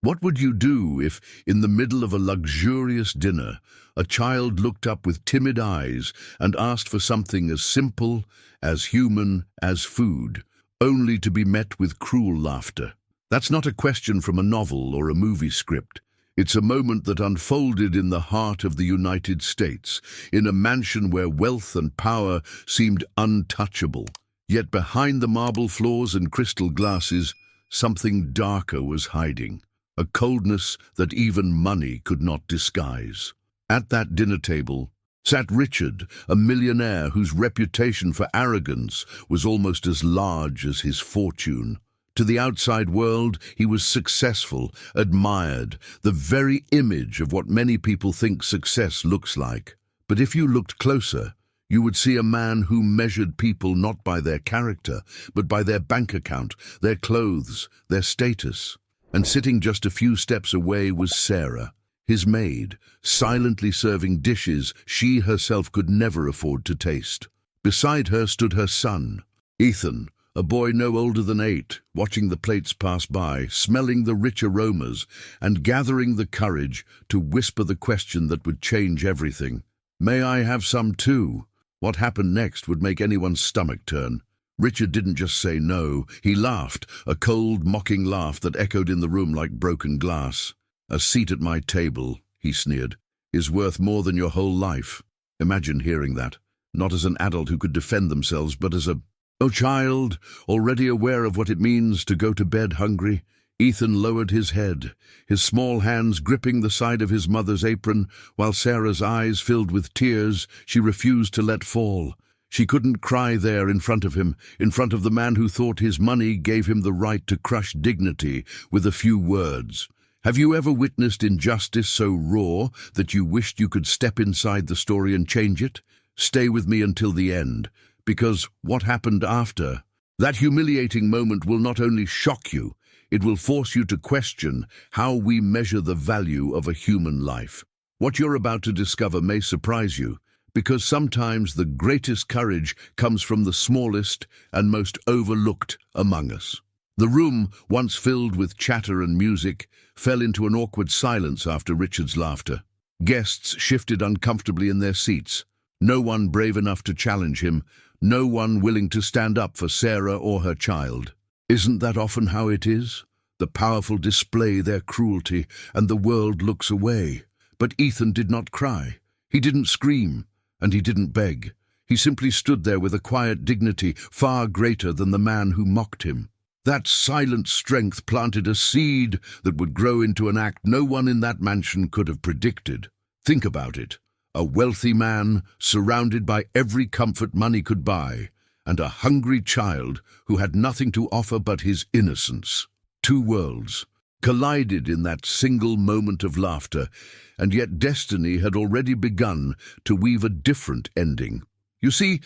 What would you do if, in the middle of a luxurious dinner, a child looked up with timid eyes and asked for something as simple, as human as food, only to be met with cruel laughter? That's not a question from a novel or a movie script. It's a moment that unfolded in the heart of the United States, in a mansion where wealth and power seemed untouchable. Yet behind the marble floors and crystal glasses, something darker was hiding, a coldness that even money could not disguise. At that dinner table sat Richard, a millionaire whose reputation for arrogance was almost as large as his fortune. To the outside world, he was successful, admired, the very image of what many people think success looks like. But if you looked closer, you would see a man who measured people not by their character, but by their bank account, their clothes, their status. And sitting just a few steps away was Sarah, his maid, silently serving dishes she herself could never afford to taste. Beside her stood her son, Ethan, a boy no older than 8, watching the plates pass by, smelling the rich aromas, and gathering the courage to whisper the question that would change everything. "May I have some too?" What happened next would make anyone's stomach turn. Richard didn't just say no, he laughed, a cold, mocking laugh that echoed in the room like broken glass. "A seat at my table," he sneered, "is worth more than your whole life." Imagine hearing that, not as an adult who could defend themselves, but as a child, already aware of what it means to go to bed hungry. Ethan lowered his head, his small hands gripping the side of his mother's apron, while Sarah's eyes filled with tears she refused to let fall. She couldn't cry there in front of him, in front of the man who thought his money gave him the right to crush dignity with a few words. Have you ever witnessed injustice so raw that you wished you could step inside the story and change it? Stay with me until the end, because what happened after? That humiliating moment will not only shock you, it will force you to question how we measure the value of a human life. What you're about to discover may surprise you, because sometimes the greatest courage comes from the smallest and most overlooked among us. The room, once filled with chatter and music, fell into an awkward silence after Richard's laughter. Guests shifted uncomfortably in their seats, no one brave enough to challenge him, no one willing to stand up for Sarah or her child. Isn't that often how it is? The powerful display their cruelty, and the world looks away. But Ethan did not cry. He didn't scream. And he didn't beg. He simply stood there with a quiet dignity far greater than the man who mocked him. That silent strength planted a seed that would grow into an act no one in that mansion could have predicted. Think about it. A wealthy man, surrounded by every comfort money could buy, and a hungry child who had nothing to offer but his innocence. Two worlds collided in that single moment of laughter, and yet destiny had already begun to weave a different ending. You see,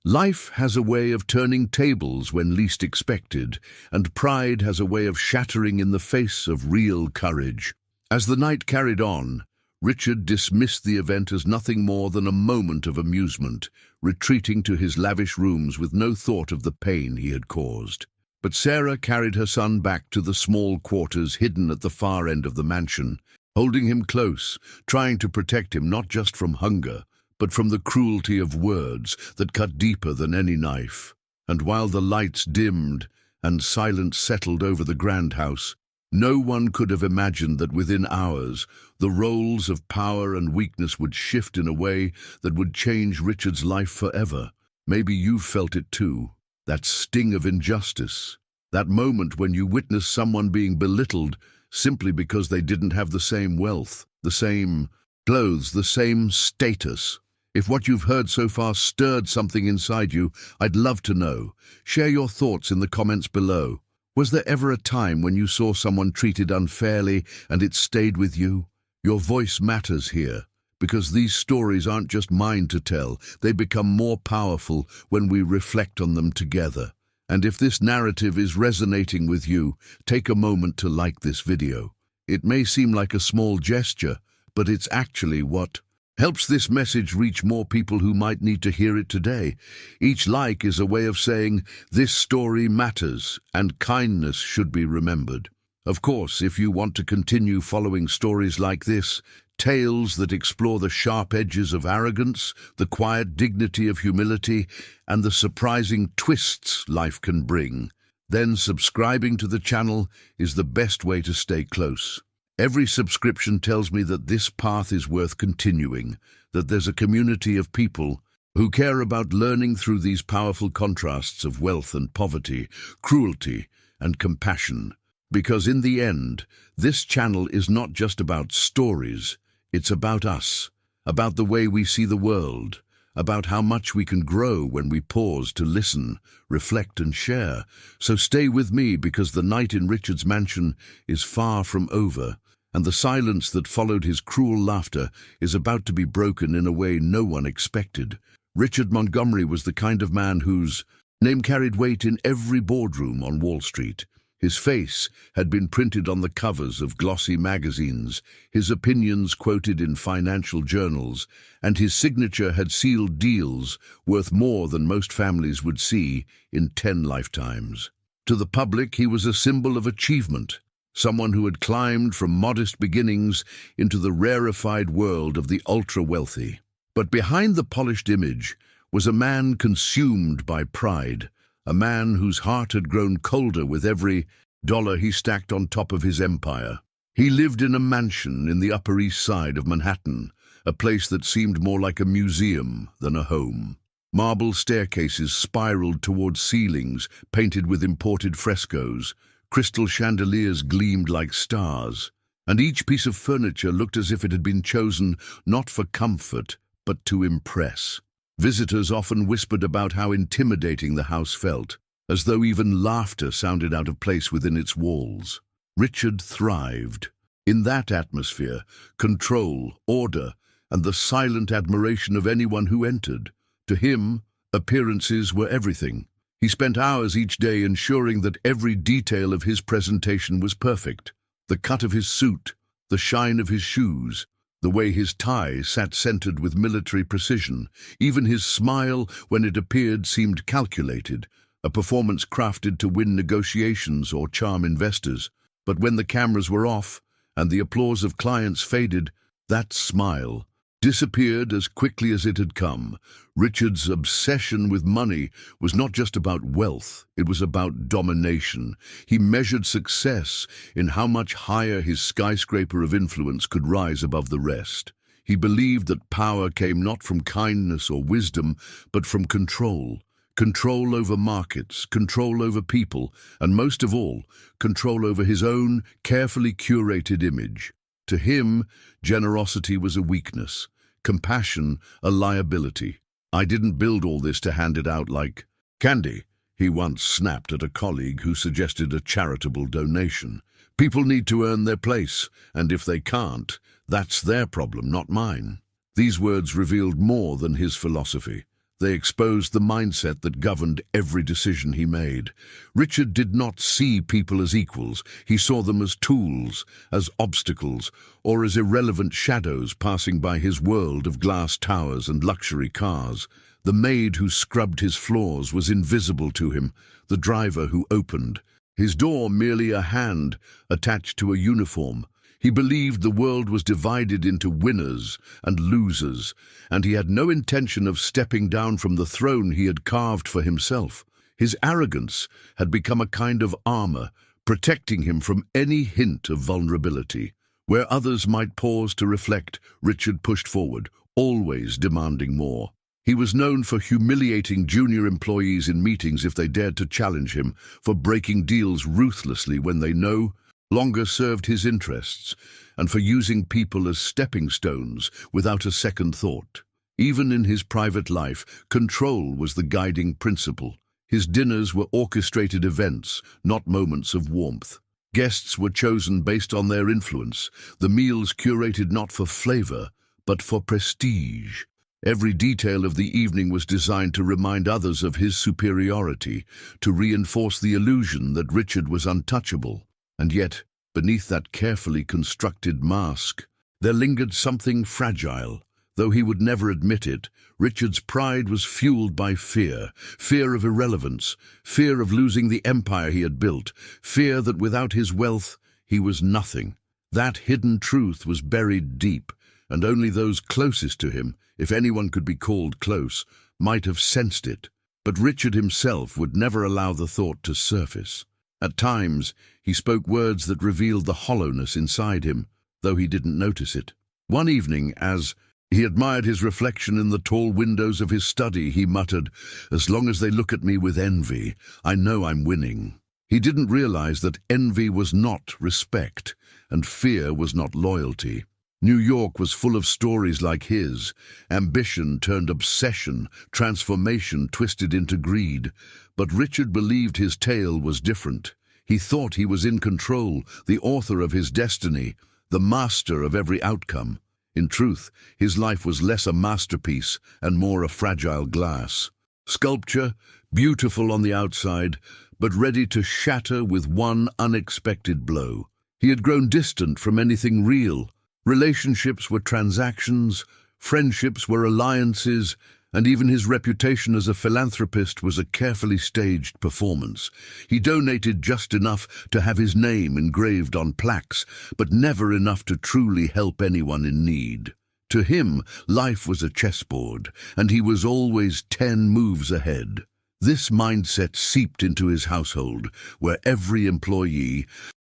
life has a way of turning tables when least expected, and pride has a way of shattering in the face of real courage. As the night carried on, Richard dismissed the event as nothing more than a moment of amusement, retreating to his lavish rooms with no thought of the pain he had caused. But Sarah carried her son back to the small quarters hidden at the far end of the mansion, holding him close, trying to protect him not just from hunger, but from the cruelty of words that cut deeper than any knife. And while the lights dimmed and silence settled over the grand house, no one could have imagined that within hours the roles of power and weakness would shift in a way that would change Richard's life forever. Maybe you've felt it too. That sting of injustice, that moment when you witness someone being belittled simply because they didn't have the same wealth, the same clothes, the same status. If what you've heard so far stirred something inside you, I'd love to know. Share your thoughts in the comments below. Was there ever a time when you saw someone treated unfairly and it stayed with you? Your voice matters here, because these stories aren't just mine to tell. They become more powerful when we reflect on them together. And if this narrative is resonating with you, take a moment to like this video. It may seem like a small gesture, but it's actually what helps this message reach more people who might need to hear it today. Each like is a way of saying, this story matters, and kindness should be remembered. Of course, if you want to continue following stories like this, tales that explore the sharp edges of arrogance, the quiet dignity of humility, and the surprising twists life can bring, then subscribing to the channel is the best way to stay close. Every subscription tells me that this path is worth continuing, that there's a community of people who care about learning through these powerful contrasts of wealth and poverty, cruelty and compassion. Because in the end, this channel is not just about stories, it's about us, about the way we see the world, about how much we can grow when we pause to listen, reflect and share. So stay with me, because the night in Richard's mansion is far from over, and the silence that followed his cruel laughter is about to be broken in a way no one expected. Richard Montgomery was the kind of man whose name carried weight in every boardroom on Wall Street. His face had been printed on the covers of glossy magazines, his opinions quoted in financial journals, and his signature had sealed deals worth more than most families would see in 10 lifetimes. To the public, he was a symbol of achievement, someone who had climbed from modest beginnings into the rarefied world of the ultra-wealthy. But behind the polished image was a man consumed by pride, a man whose heart had grown colder with every dollar he stacked on top of his empire. He lived in a mansion in the Upper East Side of Manhattan, a place that seemed more like a museum than a home. Marble staircases spiraled towards ceilings painted with imported frescoes, crystal chandeliers gleamed like stars, and each piece of furniture looked as if it had been chosen not for comfort, but to impress. Visitors often whispered about how intimidating the house felt, as though even laughter sounded out of place within its walls. Richard thrived. In that atmosphere, control, order, and the silent admiration of anyone who entered. To him, appearances were everything. He spent hours each day ensuring that every detail of his presentation was perfect. The cut of his suit, the shine of his shoes, the way his tie sat centered with military precision. Even his smile, when it appeared, seemed calculated, a performance crafted to win negotiations or charm investors. But when the cameras were off and the applause of clients faded, that smile disappeared as quickly as it had come. Richard's obsession with money was not just about wealth, it was about domination. He measured success in how much higher his skyscraper of influence could rise above the rest. He believed that power came not from kindness or wisdom, but from control. Control over markets, control over people, and most of all, control over his own carefully curated image. To him, generosity was a weakness, compassion a liability. "I didn't build all this to hand it out like candy," he once snapped at a colleague who suggested a charitable donation. "People need to earn their place, and if they can't, that's their problem, not mine." These words revealed more than his philosophy. They exposed the mindset that governed every decision he made. Richard did not see people as equals. He saw them as tools, as obstacles, or as irrelevant shadows passing by his world of glass towers and luxury cars. The maid who scrubbed his floors was invisible to him, the driver who opened his door merely a hand attached to a uniform. He believed the world was divided into winners and losers, and he had no intention of stepping down from the throne he had carved for himself. His arrogance had become a kind of armor, protecting him from any hint of vulnerability. Where others might pause to reflect, Richard pushed forward, always demanding more. He was known for humiliating junior employees in meetings if they dared to challenge him, for breaking deals ruthlessly when they no longer served his interests, and for using people as stepping stones without a second thought. Even in his private life, control was the guiding principle. His dinners were orchestrated events, not moments of warmth. Guests were chosen based on their influence, the meals curated not for flavor, but for prestige. Every detail of the evening was designed to remind others of his superiority, to reinforce the illusion that Richard was untouchable. And yet, beneath that carefully constructed mask, there lingered something fragile. Though he would never admit it, Richard's pride was fueled by fear, fear of irrelevance, fear of losing the empire he had built, fear that without his wealth, He was nothing. That hidden truth was buried deep, and only those closest to him, if anyone could be called close, might have sensed it. But Richard himself would never allow the thought to surface. At times, he spoke words that revealed the hollowness inside him, though he didn't notice it. One evening, as he admired his reflection in the tall windows of his study, he muttered, "As long as they look at me with envy, I know I'm winning." He didn't realize that envy was not respect, and fear was not loyalty. New York was full of stories like his. Ambition turned obsession, transformation twisted into greed. But Richard believed his tale was different. He thought he was in control, the author of his destiny, the master of every outcome. In truth, his life was less a masterpiece and more a fragile glass. Sculpture, beautiful on the outside, but ready to shatter with one unexpected blow. He had grown distant from anything real. Relationships were transactions, friendships were alliances, and even his reputation as a philanthropist was a carefully staged performance. He donated just enough to have his name engraved on plaques, but never enough to truly help anyone in need. To him, life was a chessboard, and he was always 10 moves ahead. This mindset seeped into his household, where every employee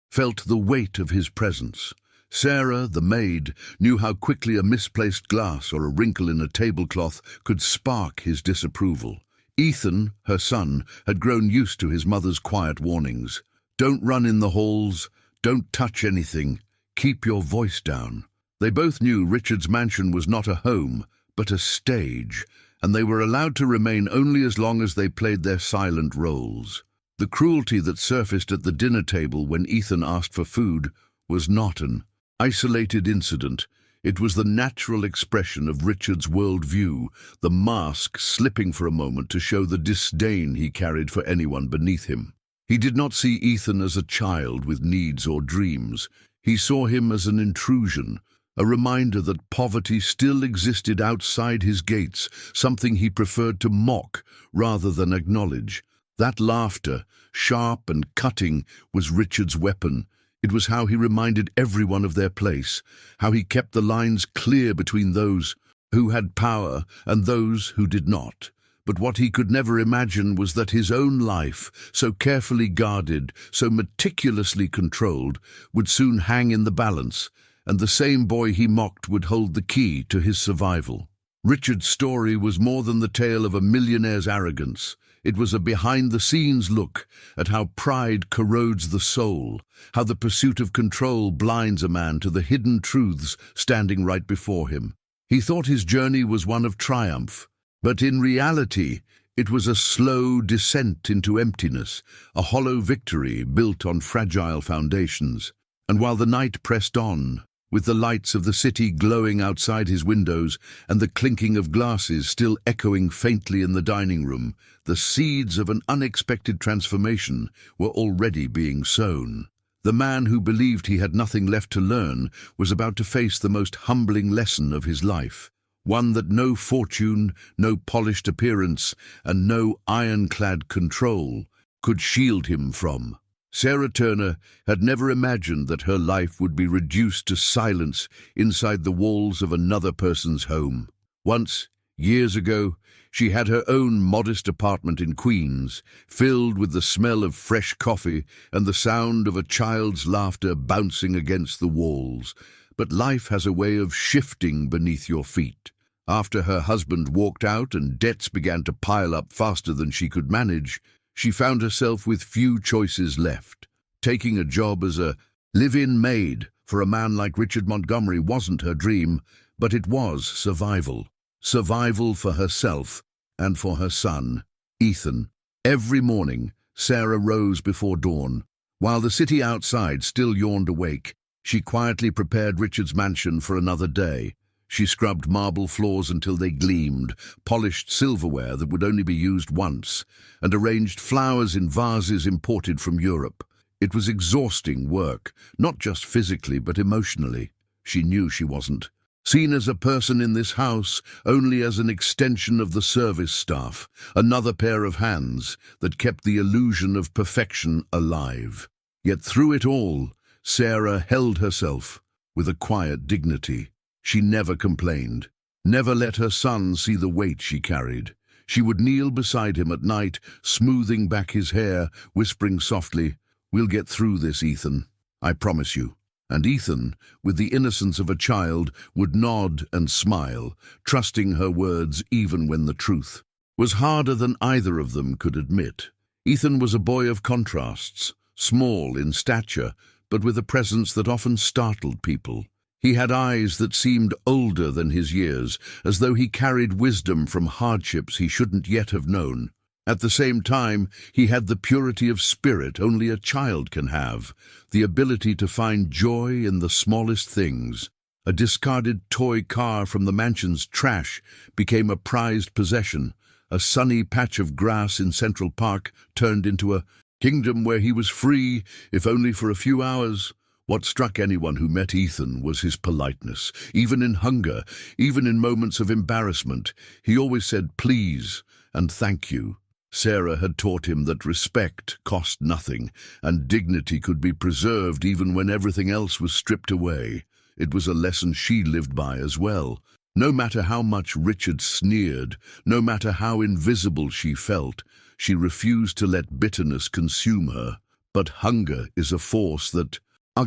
felt the weight of his presence. Sarah, the maid, knew how quickly a misplaced glass or a wrinkle in a tablecloth could spark his disapproval. Ethan, her son, had grown used to his mother's quiet warnings. "Don't run in the halls, don't touch anything, keep your voice down." They both knew Richard's mansion was not a home, but a stage, and they were allowed to remain only as long as they played their silent roles. The cruelty that surfaced at the dinner table when Ethan asked for food was not an isolated incident. It was the natural expression of Richard's worldview, the mask slipping for a moment to show the disdain he carried for anyone beneath him. He did not see Ethan as a child with needs or dreams. He saw him as an intrusion, a reminder that poverty still existed outside his gates, something he preferred to mock rather than acknowledge. That laughter, sharp and cutting, was Richard's weapon. It was how he reminded everyone of their place, how he kept the lines clear between those who had power and those who did not. But what he could never imagine was that his own life, so carefully guarded, so meticulously controlled, would soon hang in the balance, and the same boy he mocked would hold the key to his survival. Richard's story was more than the tale of a millionaire's arrogance. It was a behind-the-scenes look at how pride corrodes the soul, how the pursuit of control blinds a man to the hidden truths standing right before him. He thought his journey was one of triumph, but in reality, it was a slow descent into emptiness, a hollow victory built on fragile foundations. And while the night pressed on, with the lights of the city glowing outside his windows and the clinking of glasses still echoing faintly in the dining room, the seeds of an unexpected transformation were already being sown. The man who believed he had nothing left to learn was about to face the most humbling lesson of his life, one that no fortune, no polished appearance, and no ironclad control could shield him from. Sarah Turner had never imagined that her life would be reduced to silence inside the walls of another person's home. Once, years ago, she had her own modest apartment in Queens, filled with the smell of fresh coffee and the sound of a child's laughter bouncing against the walls. But life has a way of shifting beneath your feet. After her husband walked out and debts began to pile up faster than she could manage, she found herself with few choices left. Taking a job as a live-in maid for a man like Richard Montgomery wasn't her dream, but it was survival. Survival for herself and for her son, Ethan. Every morning, Sarah rose before dawn. While the city outside still yawned awake, she quietly prepared Richard's mansion for another day. She scrubbed marble floors until they gleamed, polished silverware that would only be used once, and arranged flowers in vases imported from Europe. It was exhausting work, not just physically but emotionally. She knew she wasn't seen as a person in this house, only as an extension of the service staff, another pair of hands that kept the illusion of perfection alive. Yet through it all, Sarah held herself with a quiet dignity. She never complained, never let her son see the weight she carried. She would kneel beside him at night, smoothing back his hair, whispering softly, "We'll get through this, Ethan, I promise you." And Ethan, with the innocence of a child, would nod and smile, trusting her words even when the truth was harder than either of them could admit. Ethan was a boy of contrasts, small in stature, but with a presence that often startled people. He had eyes that seemed older than his years, as though he carried wisdom from hardships he shouldn't yet have known. At the same time, he had the purity of spirit only a child can have, the ability to find joy in the smallest things. A discarded toy car from the mansion's trash became a prized possession. A sunny patch of grass in Central Park turned into a kingdom where he was free, if only for a few hours. What struck anyone who met Ethan was his politeness. Even in hunger, even in moments of embarrassment, he always said please and thank you. Sarah had taught him that respect cost nothing, and dignity could be preserved even when everything else was stripped away. It was a lesson she lived by as well. No matter how much Richard sneered, no matter how invisible she felt, she refused to let bitterness consume her. But hunger is a force that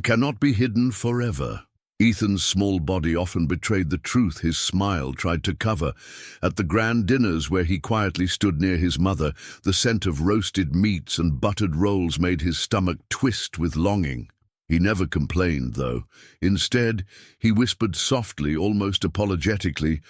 cannot be hidden forever. Ethan's small body often betrayed the truth his smile tried to cover. At the grand dinners where he quietly stood near his mother, the scent of roasted meats and buttered rolls made his stomach twist with longing. He never complained, though. Instead, he whispered softly, almost apologetically,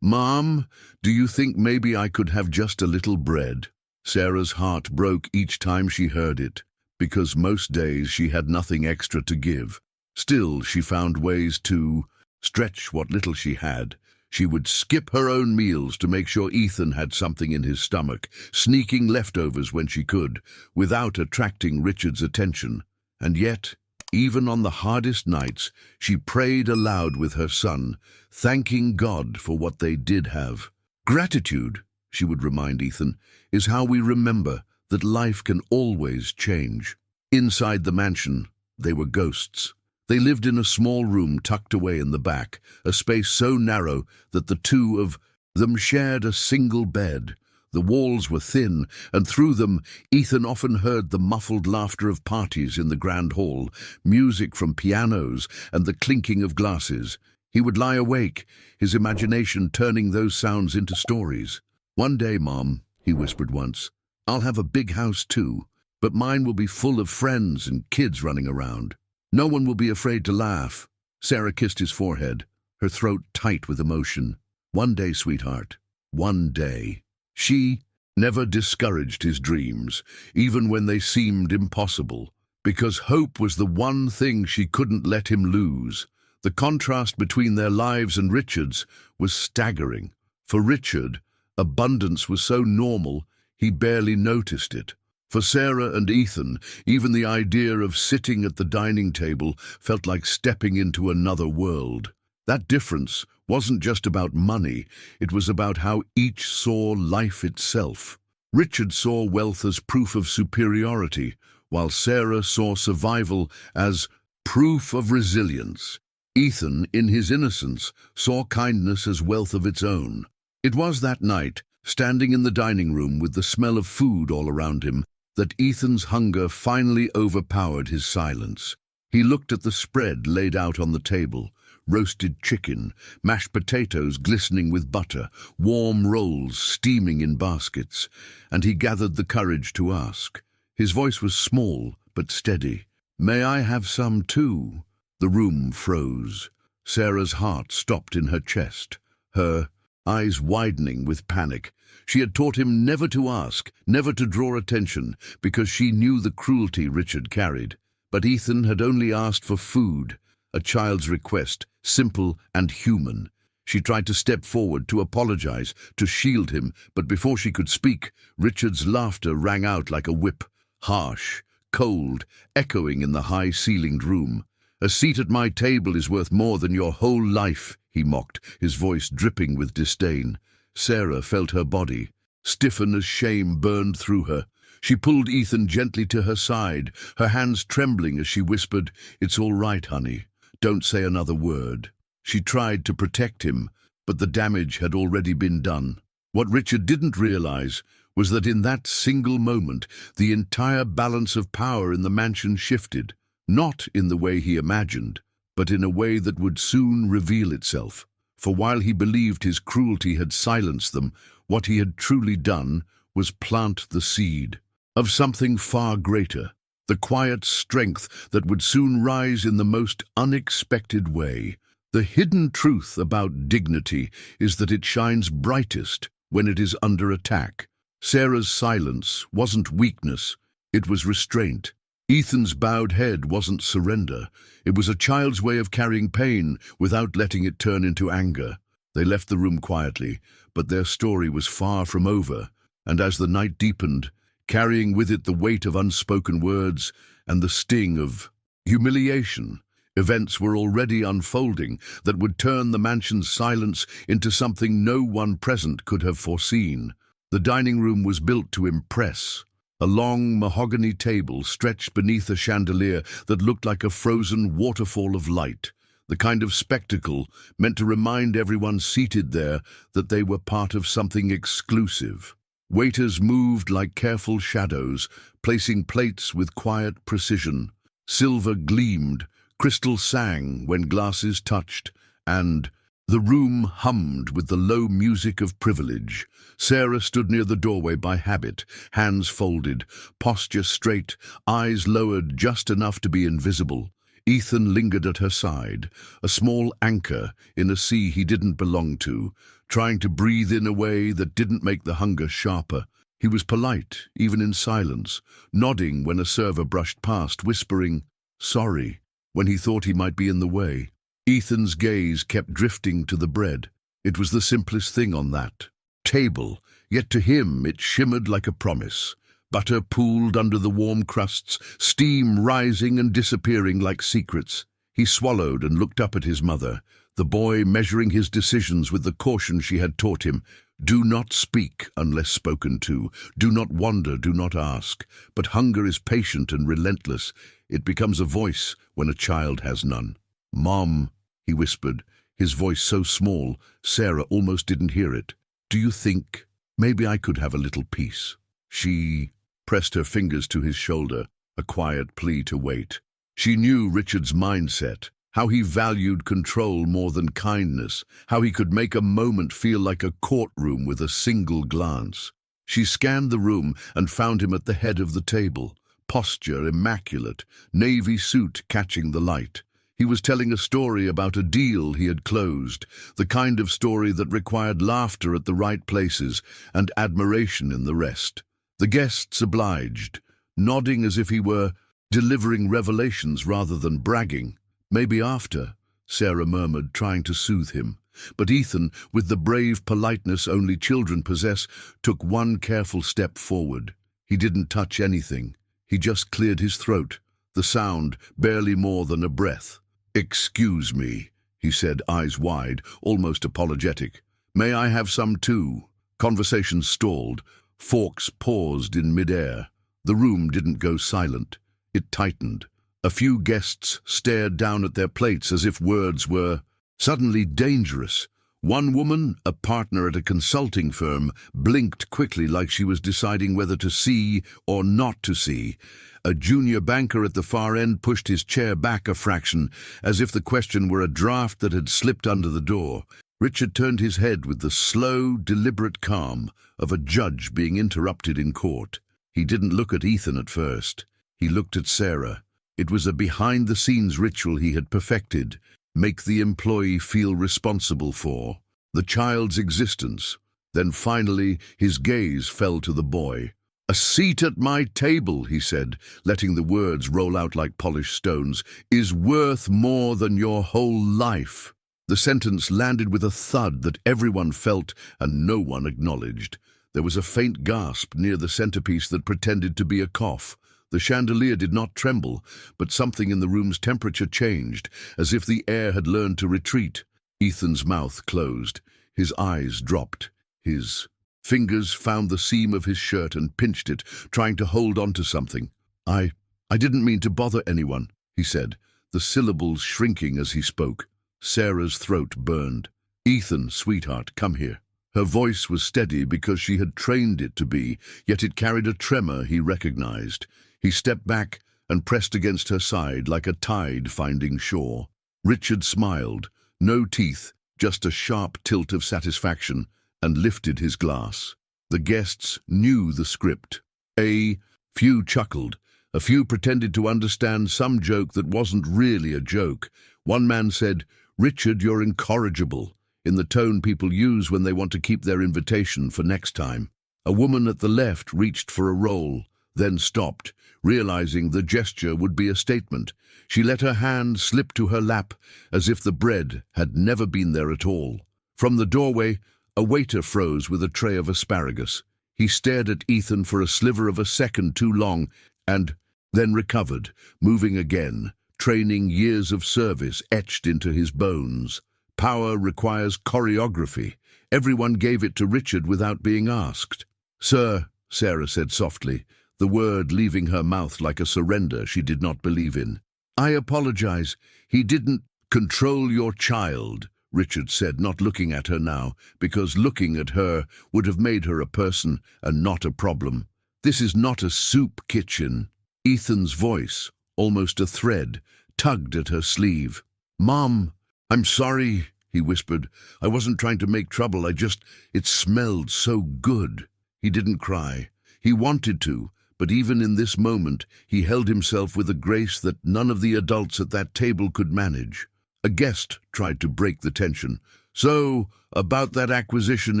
"Mom, do you think maybe I could have just a little bread?" Sarah's heart broke each time she heard it, because most days she had nothing extra to give. Still, she found ways to stretch what little she had. She would skip her own meals to make sure Ethan had something in his stomach, sneaking leftovers when she could, without attracting Richard's attention. And yet, even on the hardest nights, she prayed aloud with her son, thanking God for what they did have. Gratitude, she would remind Ethan, is how we remember that life can always change. Inside the mansion, they were ghosts. They lived in a small room tucked away in the back, a space so narrow that the two of them shared a single bed. The walls were thin, and through them Ethan often heard the muffled laughter of parties in the grand hall, music from pianos, and the clinking of glasses. He would lie awake, his imagination turning those sounds into stories. "One day, Mom," he whispered once, "I'll have a big house too, but mine will be full of friends and kids running around. No one will be afraid to laugh." Sarah kissed his forehead, her throat tight with emotion. "One day, sweetheart, one day." She never discouraged his dreams, even when they seemed impossible, because hope was the one thing she couldn't let him lose. The contrast between their lives and Richard's was staggering. For Richard, abundance was so normal, he barely noticed it. For Sarah and Ethan, even the idea of sitting at the dining table felt like stepping into another world. That difference wasn't just about money, it was about how each saw life itself. Richard saw wealth as proof of superiority, while Sarah saw survival as proof of resilience. Ethan, in his innocence, saw kindness as wealth of its own. It was that night, standing in the dining room with the smell of food all around him, that Ethan's hunger finally overpowered his silence. He looked at the spread laid out on the table: roasted chicken, mashed potatoes glistening with butter, warm rolls steaming in baskets, and he gathered the courage to ask. His voice was small but steady. "May I have some too?" The room froze. Sarah's heart stopped in her chest, her eyes widening with panic. She had taught him never to ask, never to draw attention, because she knew the cruelty Richard carried. But Ethan had only asked for food, a child's request, simple and human. She tried to step forward, to apologize, to shield him, but before she could speak, Richard's laughter rang out like a whip, harsh, cold, echoing in the high-ceilinged room. "A seat at my table is worth more than your whole life," he mocked, his voice dripping with disdain. Sarah felt her body stiffen as shame burned through her. She pulled Ethan gently to her side, her hands trembling as she whispered, "It's all right, honey. Don't say another word." She tried to protect him, but the damage had already been done. What Richard didn't realize was that in that single moment, the entire balance of power in the mansion shifted, not in the way he imagined, but in a way that would soon reveal itself. For while he believed his cruelty had silenced them, what he had truly done was plant the seed of something far greater, the quiet strength that would soon rise in the most unexpected way. The hidden truth about dignity is that it shines brightest when it is under attack. Sarah's silence wasn't weakness, it was restraint. Ethan's bowed head wasn't surrender, it was a child's way of carrying pain without letting it turn into anger. They left the room quietly, but their story was far from over, and as the night deepened, carrying with it the weight of unspoken words and the sting of humiliation, events were already unfolding that would turn the mansion's silence into something no one present could have foreseen. The dining room was built to impress. A long mahogany table stretched beneath a chandelier that looked like a frozen waterfall of light, the kind of spectacle meant to remind everyone seated there that they were part of something exclusive. Waiters moved like careful shadows, placing plates with quiet precision. Silver gleamed, crystal sang when glasses touched, and the room hummed with the low music of privilege. Sarah stood near the doorway by habit, hands folded, posture straight, eyes lowered just enough to be invisible. Ethan lingered at her side, a small anchor in a sea he didn't belong to, trying to breathe in a way that didn't make the hunger sharper. He was polite, even in silence, nodding when a server brushed past, whispering, "Sorry," when he thought he might be in the way. Ethan's gaze kept drifting to the bread. It was the simplest thing on that table, yet to him it shimmered like a promise. Butter pooled under the warm crusts, steam rising and disappearing like secrets. He swallowed and looked up at his mother, the boy measuring his decisions with the caution she had taught him. Do not speak unless spoken to. Do not wonder, do not ask. But hunger is patient and relentless. It becomes a voice when a child has none. "Mom," he whispered, his voice so small Sarah almost didn't hear it. "Do you think maybe I could have a little peace?" She pressed her fingers to his shoulder, a quiet plea to wait. She knew Richard's mindset, how he valued control more than kindness, how he could make a moment feel like a courtroom with a single glance. She scanned the room and found him at the head of the table, posture immaculate, navy suit catching the light. He was telling a story about a deal he had closed, the kind of story that required laughter at the right places and admiration in the rest. The guests obliged, nodding as if he were delivering revelations rather than bragging. "Maybe after," Sarah murmured, trying to soothe him. But Ethan, with the brave politeness only children possess, took one careful step forward. He didn't touch anything. He just cleared his throat, the sound barely more than a breath. "Excuse me," he said, eyes wide, almost apologetic. "May I have some too?" Conversation stalled. Forks paused in midair. The room didn't go silent. It tightened. A few guests stared down at their plates as if words were suddenly dangerous. One woman, a partner at a consulting firm, blinked quickly like she was deciding whether to see or not to see. A junior banker at the far end pushed his chair back a fraction, as if the question were a draft that had slipped under the door. Richard turned his head with the slow, deliberate calm of a judge being interrupted in court. He didn't look at Ethan at first. He looked at Sarah. It was a behind-the-scenes ritual he had perfected. Make the employee feel responsible for the child's existence. Then finally his gaze fell to the boy. "A seat at my table," he said, letting the words roll out like polished stones, "is worth more than your whole life." The sentence landed with a thud that everyone felt and no one acknowledged. There was a faint gasp near the centerpiece that pretended to be a cough. The chandelier did not tremble, but something in the room's temperature changed, as if the air had learned to retreat. Ethan's mouth closed. His eyes dropped. His Fingers found the seam of his shirt and pinched it, trying to hold on to something. I didn't mean to bother anyone, he said, the syllables shrinking as he spoke. Sarah's throat burned. Ethan, sweetheart, come here. Her voice was steady because she had trained it to be, yet it carried a tremor he recognized. He stepped back and pressed against her side like a tide finding shore. Richard smiled, no teeth, just a sharp tilt of satisfaction, and lifted his glass. The guests knew the script. A few chuckled. A few pretended to understand some joke that wasn't really a joke. One man said, "Richard, you're incorrigible," in the tone people use when they want to keep their invitation for next time. A woman at the left reached for a roll, then stopped, realizing the gesture would be a statement. She let her hand slip to her lap, as if the bread had never been there at all. From the doorway, a waiter froze with a tray of asparagus. He stared at Ethan for a sliver of a second too long, and then recovered, moving again, training years of service etched into his bones. Power requires choreography. Everyone gave it to Richard without being asked. "Sir," Sarah said softly, the word leaving her mouth like a surrender she did not believe in. "I apologize. He didn't control your child," Richard said, not looking at her now, because looking at her would have made her a person and not a problem. "This is not a soup kitchen." Ethan's voice, almost a thread, tugged at her sleeve. "Mom, I'm sorry," he whispered. "I wasn't trying to make trouble. It smelled so good." He didn't cry. He wanted to, but even in this moment, he held himself with a grace that none of the adults at that table could manage. A guest tried to break the tension. "So, about that acquisition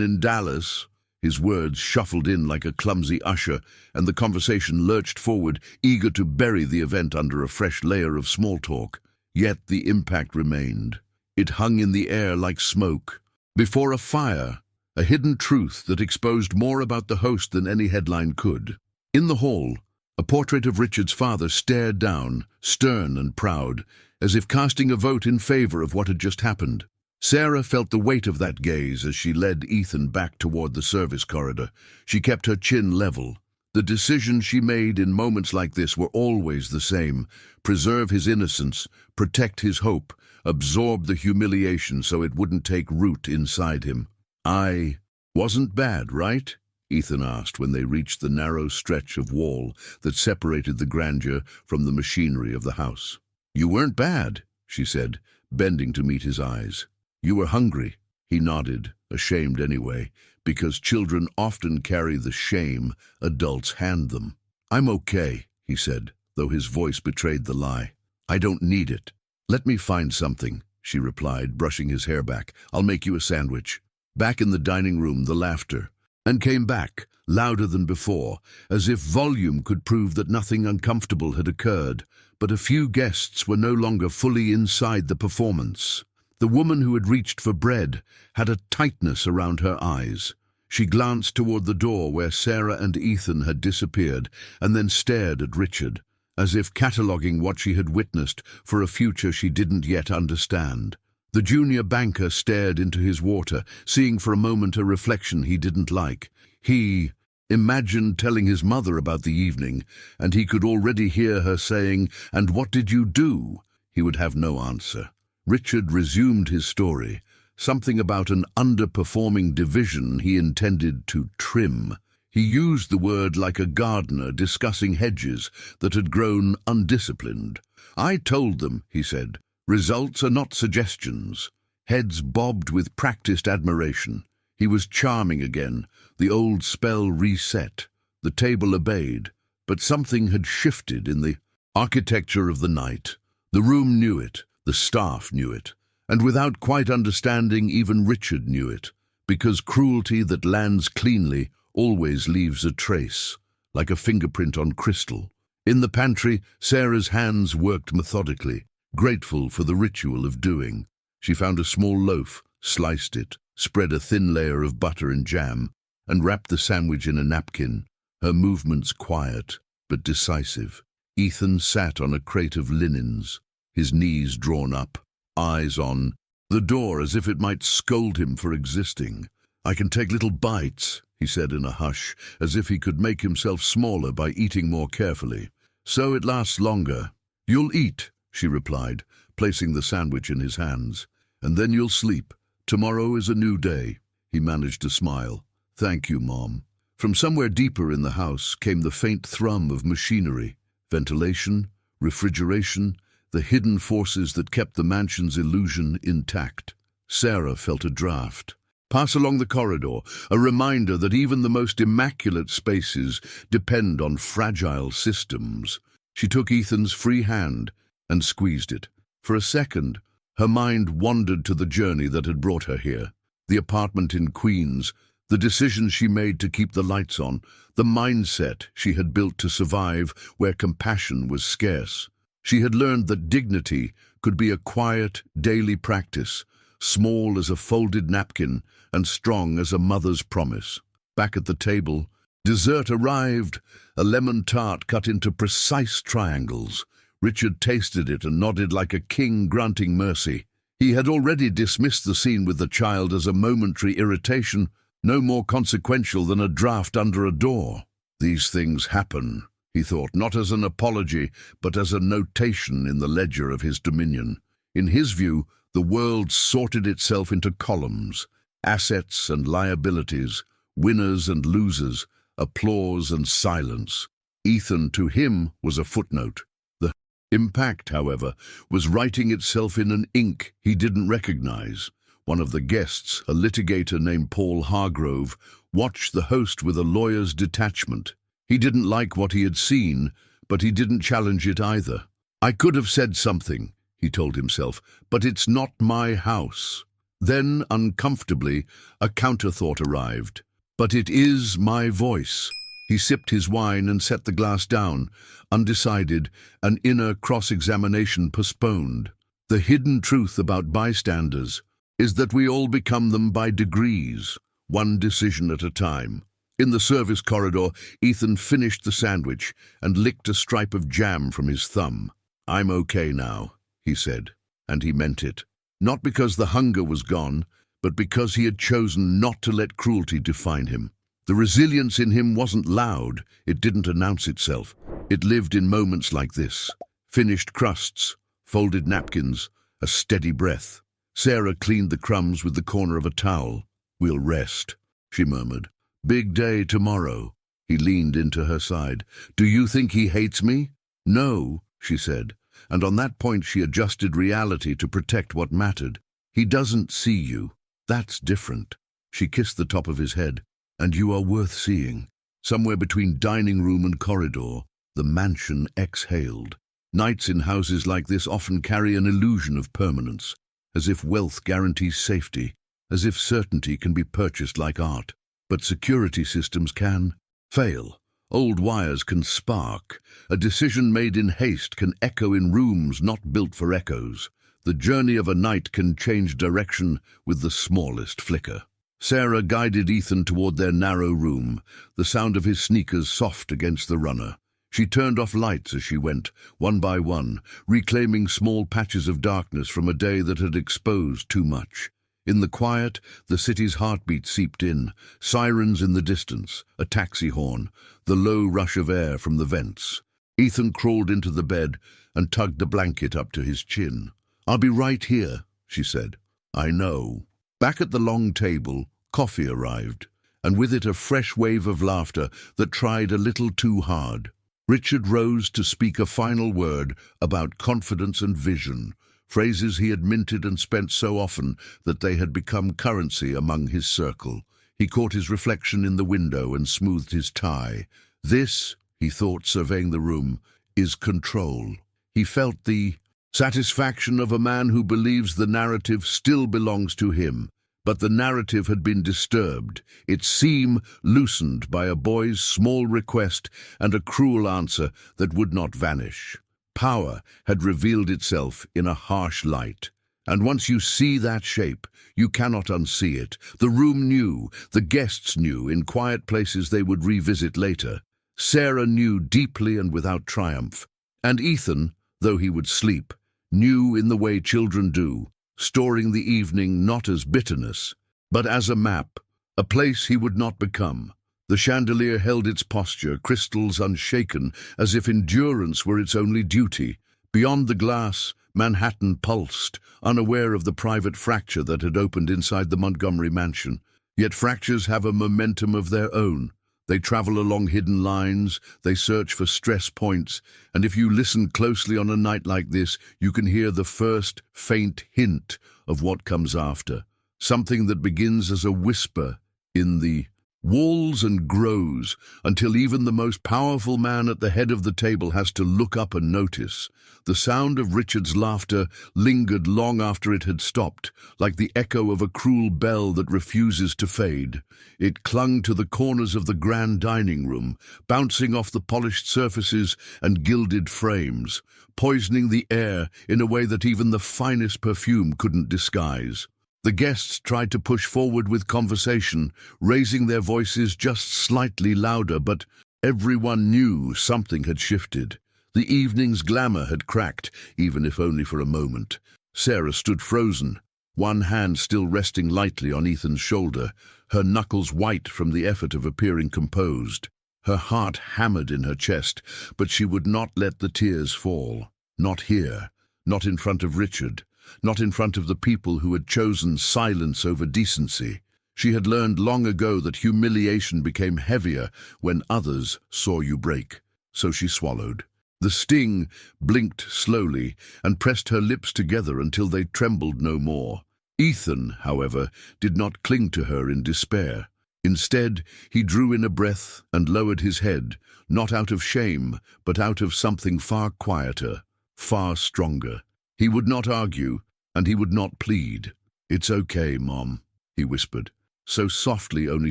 in Dallas." His words shuffled in like a clumsy usher, and the conversation lurched forward, eager to bury the event under a fresh layer of small talk. Yet the impact remained. It hung in the air like smoke. Before a fire, a hidden truth that exposed more about the host than any headline could. In the hall, a portrait of Richard's father stared down, stern and proud, as if casting a vote in favor of what had just happened. Sarah felt the weight of that gaze as she led Ethan back toward the service corridor. She kept her chin level. The decisions she made in moments like this were always the same: preserve his innocence, protect his hope, absorb the humiliation so it wouldn't take root inside him. "I wasn't bad, right?" Ethan asked when they reached the narrow stretch of wall that separated the grandeur from the machinery of the house. "You weren't bad," she said, bending to meet his eyes. "You were hungry." He nodded, ashamed anyway, because children often carry the shame adults hand them. "I'm okay," he said, though his voice betrayed the lie. "I don't need it." "Let me find something," she replied, brushing his hair back. "I'll make you a sandwich." Back in the dining room, the laughter, and came back, louder than before, as if volume could prove that nothing uncomfortable had occurred. But a few guests were no longer fully inside the performance. The woman who had reached for bread had a tightness around her eyes. She glanced toward the door where Sarah and Ethan had disappeared, and then stared at Richard, as if cataloguing what she had witnessed for a future she didn't yet understand. The junior banker stared into his water, seeing for a moment a reflection he didn't like. He imagined telling his mother about the evening, and he could already hear her saying, "And what did you do?" He would have no answer. Richard resumed his story, something about an underperforming division he intended to trim. He used the word like a gardener discussing hedges that had grown undisciplined. "I told them," he said, "results are not suggestions." Heads bobbed with practiced admiration. He was charming again, the old spell reset. The table obeyed, but something had shifted in the architecture of the night. The room knew it, the staff knew it, and without quite understanding, even Richard knew it, because cruelty that lands cleanly always leaves a trace, like a fingerprint on crystal. In the pantry, Sarah's hands worked methodically, grateful for the ritual of doing. She found a small loaf, sliced it, spread a thin layer of butter and jam, and wrapped the sandwich in a napkin, her movements quiet but decisive. Ethan sat on a crate of linens, his knees drawn up, eyes on the door as if it might scold him for existing. "I can take little bites," he said in a hush, as if he could make himself smaller by eating more carefully. So it lasts longer. You'll eat, she replied, placing the sandwich in his hands. And then you'll sleep. Tomorrow is a new day. He managed to smile. Thank you, Mom. From somewhere deeper in the house came the faint thrum of machinery, ventilation, refrigeration, the hidden forces that kept the mansion's illusion intact. Sarah felt a draft pass along the corridor, a reminder that even the most immaculate spaces depend on fragile systems. She took Ethan's free hand and squeezed it. For a second, her mind wandered to the journey that had brought her here. The apartment in Queens, the decisions she made to keep the lights on, the mindset she had built to survive where compassion was scarce. She had learned that dignity could be a quiet, daily practice, small as a folded napkin and strong as a mother's promise. Back at the table, dessert arrived, a lemon tart cut into precise triangles. Richard tasted it and nodded like a king granting mercy. He had already dismissed the scene with the child as a momentary irritation, no more consequential than a draft under a door. These things happen, he thought, not as an apology, but as a notation in the ledger of his dominion. In his view, the world sorted itself into columns, assets and liabilities, winners and losers, applause and silence. Ethan, to him, was a footnote. The impact, however, was writing itself in an ink he didn't recognize. One of the guests, a litigator named Paul Hargrove, watched the host with a lawyer's detachment. He didn't like what he had seen, but he didn't challenge it either. I could have said something, he told himself, but it's not my house. Then, uncomfortably, a counterthought arrived. But it is my voice. He sipped his wine and set the glass down, undecided, an inner cross-examination postponed. The hidden truth about bystanders is that we all become them by degrees, one decision at a time. In the service corridor, Ethan finished the sandwich and licked a stripe of jam from his thumb. I'm okay now, he said, and he meant it. Not because the hunger was gone, but because he had chosen not to let cruelty define him. The resilience in him wasn't loud, it didn't announce itself. It lived in moments like this. Finished crusts, folded napkins, a steady breath. Sarah cleaned the crumbs with the corner of a towel. We'll rest, she murmured. Big day tomorrow. He leaned into her side. Do you think he hates me? No, she said, and on that point she adjusted reality to protect what mattered. He doesn't see you. That's different. She kissed the top of his head. And you are worth seeing. Somewhere between dining room and corridor, the mansion exhaled. Nights in houses like this often carry an illusion of permanence, as if wealth guarantees safety, as if certainty can be purchased like art. But security systems can fail. Old wires can spark. A decision made in haste can echo in rooms not built for echoes. The journey of a night can change direction with the smallest flicker. Sarah guided Ethan toward their narrow room, the sound of his sneakers soft against the runner. She turned off lights as she went, one by one, reclaiming small patches of darkness from a day that had exposed too much. In the quiet, the city's heartbeat seeped in, sirens in the distance, a taxi horn, the low rush of air from the vents. Ethan crawled into the bed and tugged a blanket up to his chin. I'll be right here, she said. I know. Back at the long table, coffee arrived, and with it a fresh wave of laughter that tried a little too hard. Richard rose to speak a final word about confidence and vision, phrases he had minted and spent so often that they had become currency among his circle. He caught his reflection in the window and smoothed his tie. This, he thought, surveying the room, is control. He felt the satisfaction of a man who believes the narrative still belongs to him. But the narrative had been disturbed, its seam loosened by a boy's small request and a cruel answer that would not vanish. Power had revealed itself in a harsh light, and once you see that shape, you cannot unsee it. The room knew, the guests knew, in quiet places they would revisit later. Sarah knew deeply and without triumph, and Ethan, though he would sleep, knew in the way children do, storing the evening not as bitterness, but as a map, a place he would not become. The chandelier held its posture, crystals unshaken, as if endurance were its only duty. Beyond the glass, Manhattan pulsed, unaware of the private fracture that had opened inside the Montgomery mansion. Yet fractures have a momentum of their own. They travel along hidden lines, they search for stress points, and if you listen closely on a night like this, you can hear the first faint hint of what comes after. Something that begins as a whisper in the walls and grows until even the most powerful man at the head of the table has to look up and notice. The sound of Richard's laughter lingered long after it had stopped, like the echo of a cruel bell that refuses to fade. It clung to the corners of the grand dining room, bouncing off the polished surfaces and gilded frames, poisoning the air in a way that even the finest perfume couldn't disguise. The guests tried to push forward with conversation, raising their voices just slightly louder, but everyone knew something had shifted. The evening's glamour had cracked, even if only for a moment. Sarah stood frozen, one hand still resting lightly on Ethan's shoulder, her knuckles white from the effort of appearing composed. Her heart hammered in her chest, but she would not let the tears fall. Not here, not in front of Richard. Not in front of the people who had chosen silence over decency. She had learned long ago that humiliation became heavier when others saw you break. So she swallowed. The sting blinked slowly and pressed her lips together until they trembled no more. Ethan, however, did not cling to her in despair. Instead, he drew in a breath and lowered his head, not out of shame, but out of something far quieter, far stronger. He would not argue, and he would not plead. "It's okay, Mom," he whispered, so softly only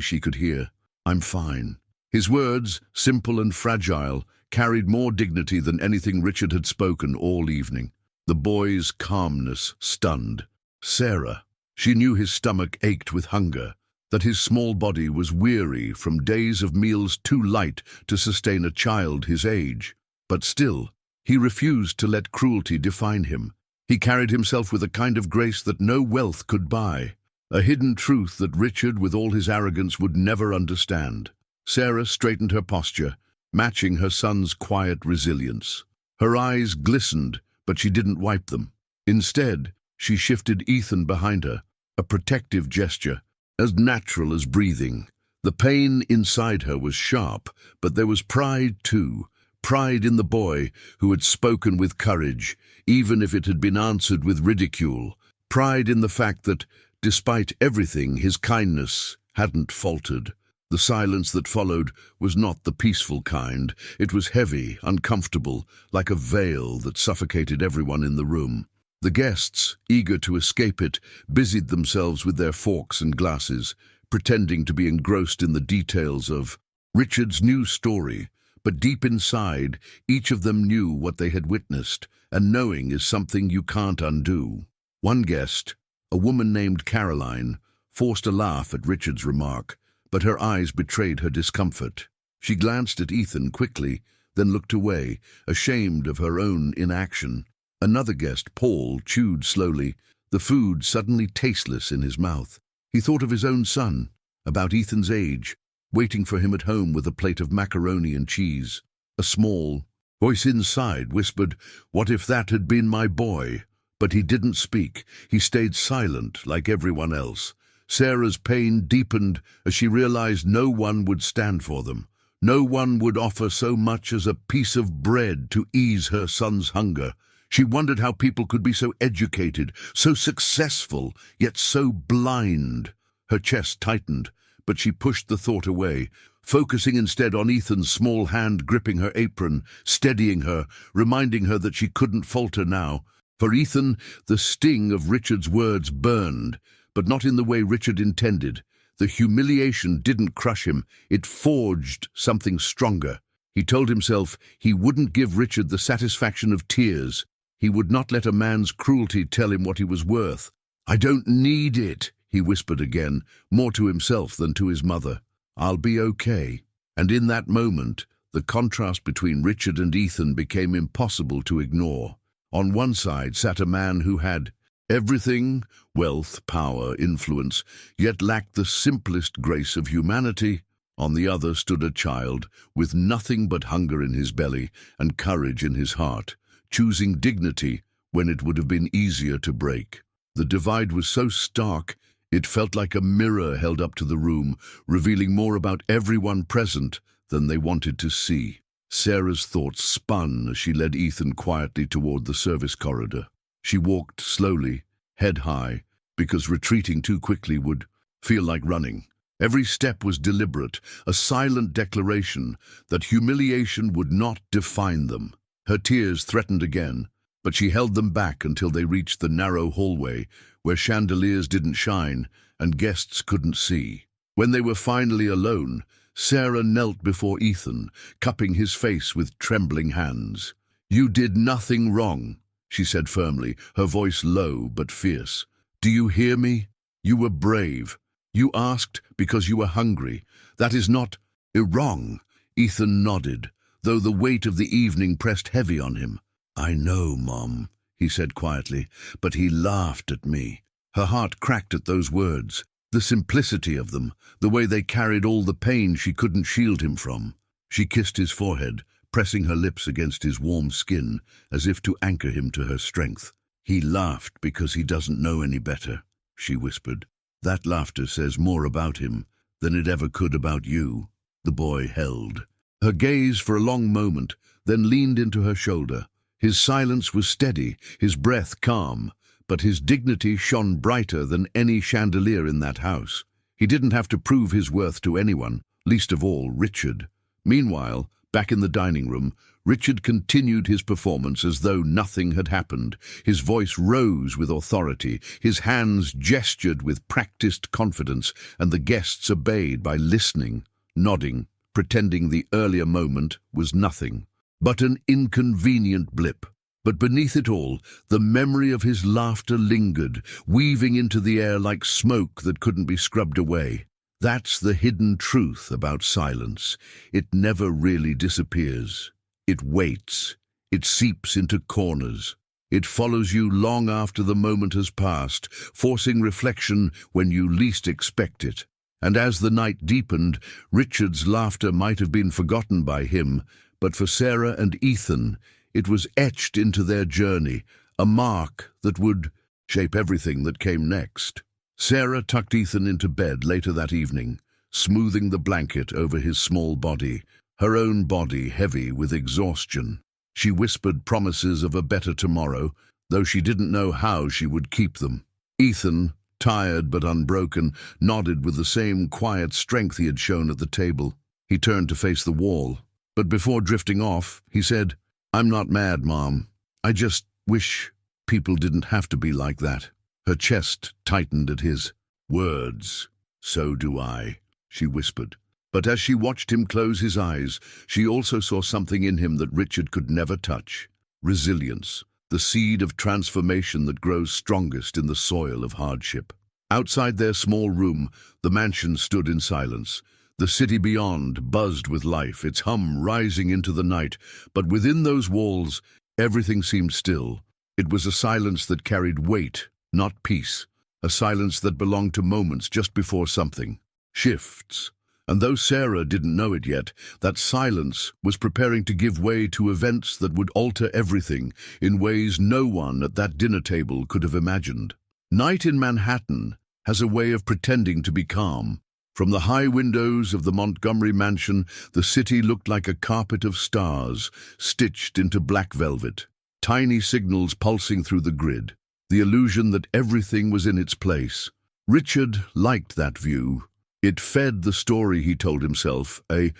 she could hear. "I'm fine." His words, simple and fragile, carried more dignity than anything Richard had spoken all evening. The boy's calmness stunned Sarah. She knew his stomach ached with hunger, that his small body was weary from days of meals too light to sustain a child his age. But still, he refused to let cruelty define him. He carried himself with a kind of grace that no wealth could buy, a hidden truth that Richard, with all his arrogance, would never understand. Sarah straightened her posture, matching her son's quiet resilience. Her eyes glistened, but she didn't wipe them. Instead, she shifted Ethan behind her, a protective gesture, as natural as breathing. The pain inside her was sharp, but there was pride too. Pride in the boy who had spoken with courage, even if it had been answered with ridicule. Pride in the fact that, despite everything, his kindness hadn't faltered. The silence that followed was not the peaceful kind. It was heavy, uncomfortable, like a veil that suffocated everyone in the room. The guests, eager to escape it, busied themselves with their forks and glasses, pretending to be engrossed in the details of Richard's new story. But deep inside, each of them knew what they had witnessed, and knowing is something you can't undo. One guest, a woman named Caroline, forced a laugh at Richard's remark, but her eyes betrayed her discomfort. She glanced at Ethan quickly, then looked away, ashamed of her own inaction. Another guest, Paul, chewed slowly, the food suddenly tasteless in his mouth. He thought of his own son, about Ethan's age, waiting for him at home with a plate of macaroni and cheese. A small voice inside whispered, "What if that had been my boy?" But he didn't speak. He stayed silent, like everyone else. Sarah's pain deepened as she realized no one would stand for them. No one would offer so much as a piece of bread to ease her son's hunger. She wondered how people could be so educated, so successful, yet so blind. Her chest tightened, but she pushed the thought away, focusing instead on Ethan's small hand gripping her apron, steadying her, reminding her that she couldn't falter now. For Ethan, the sting of Richard's words burned, but not in the way Richard intended. The humiliation didn't crush him, it forged something stronger. He told himself he wouldn't give Richard the satisfaction of tears. He would not let a man's cruelty tell him what he was worth. "I don't need it," he whispered again, more to himself than to his mother. "I'll be okay." And in that moment, the contrast between Richard and Ethan became impossible to ignore. On one side sat a man who had everything, wealth, power, influence, yet lacked the simplest grace of humanity. On the other stood a child, with nothing but hunger in his belly and courage in his heart, choosing dignity when it would have been easier to break. The divide was so stark, it felt like a mirror held up to the room, revealing more about everyone present than they wanted to see. Sarah's thoughts spun as she led Ethan quietly toward the service corridor. She walked slowly, head high, because retreating too quickly would feel like running. Every step was deliberate, a silent declaration that humiliation would not define them. Her tears threatened again, but she held them back until they reached the narrow hallway where chandeliers didn't shine and guests couldn't see. When they were finally alone, Sarah knelt before Ethan, cupping his face with trembling hands. "You did nothing wrong," she said firmly, her voice low but fierce. "Do you hear me? You were brave. You asked because you were hungry. That is not wrong." Ethan nodded, though the weight of the evening pressed heavy on him. "I know, Mom," he said quietly, but he laughed at me. Her heart cracked at those words, the simplicity of them, the way they carried all the pain she couldn't shield him from. She kissed his forehead, pressing her lips against his warm skin, as if to anchor him to her strength. "He laughed because he doesn't know any better," she whispered. "That laughter says more about him than it ever could about you." The boy held her gaze for a long moment, then leaned into her shoulder. His silence was steady, his breath calm, but his dignity shone brighter than any chandelier in that house. He didn't have to prove his worth to anyone, least of all Richard. Meanwhile, back in the dining room, Richard continued his performance as though nothing had happened. His voice rose with authority, his hands gestured with practiced confidence, and the guests obeyed by listening, nodding, pretending the earlier moment was nothing but an inconvenient blip. But beneath it all, the memory of his laughter lingered, weaving into the air like smoke that couldn't be scrubbed away. That's the hidden truth about silence. It never really disappears. It waits. It seeps into corners. It follows you long after the moment has passed, forcing reflection when you least expect it. And as the night deepened, Richard's laughter might have been forgotten by him, but for Sarah and Ethan, it was etched into their journey, a mark that would shape everything that came next. Sarah tucked Ethan into bed later that evening, smoothing the blanket over his small body, her own body heavy with exhaustion. She whispered promises of a better tomorrow, though she didn't know how she would keep them. Ethan, tired but unbroken, nodded with the same quiet strength he had shown at the table. He turned to face the wall, but before drifting off, he said, "I'm not mad, Mom. I just wish people didn't have to be like that." Her chest tightened at his words. "So do I," she whispered. But as she watched him close his eyes, she also saw something in him that Richard could never touch. Resilience, the seed of transformation that grows strongest in the soil of hardship. Outside their small room, the mansion stood in silence. The city beyond buzzed with life, its hum rising into the night, but within those walls, everything seemed still. It was a silence that carried weight, not peace, a silence that belonged to moments just before something. Shifts. And though Sarah didn't know it yet, that silence was preparing to give way to events that would alter everything in ways no one at that dinner table could have imagined. Night in Manhattan has a way of pretending to be calm. From the high windows of the Montgomery mansion, the city looked like a carpet of stars, stitched into black velvet, tiny signals pulsing through the grid, the illusion that everything was in its place. Richard liked that view. It fed the story he told himself, a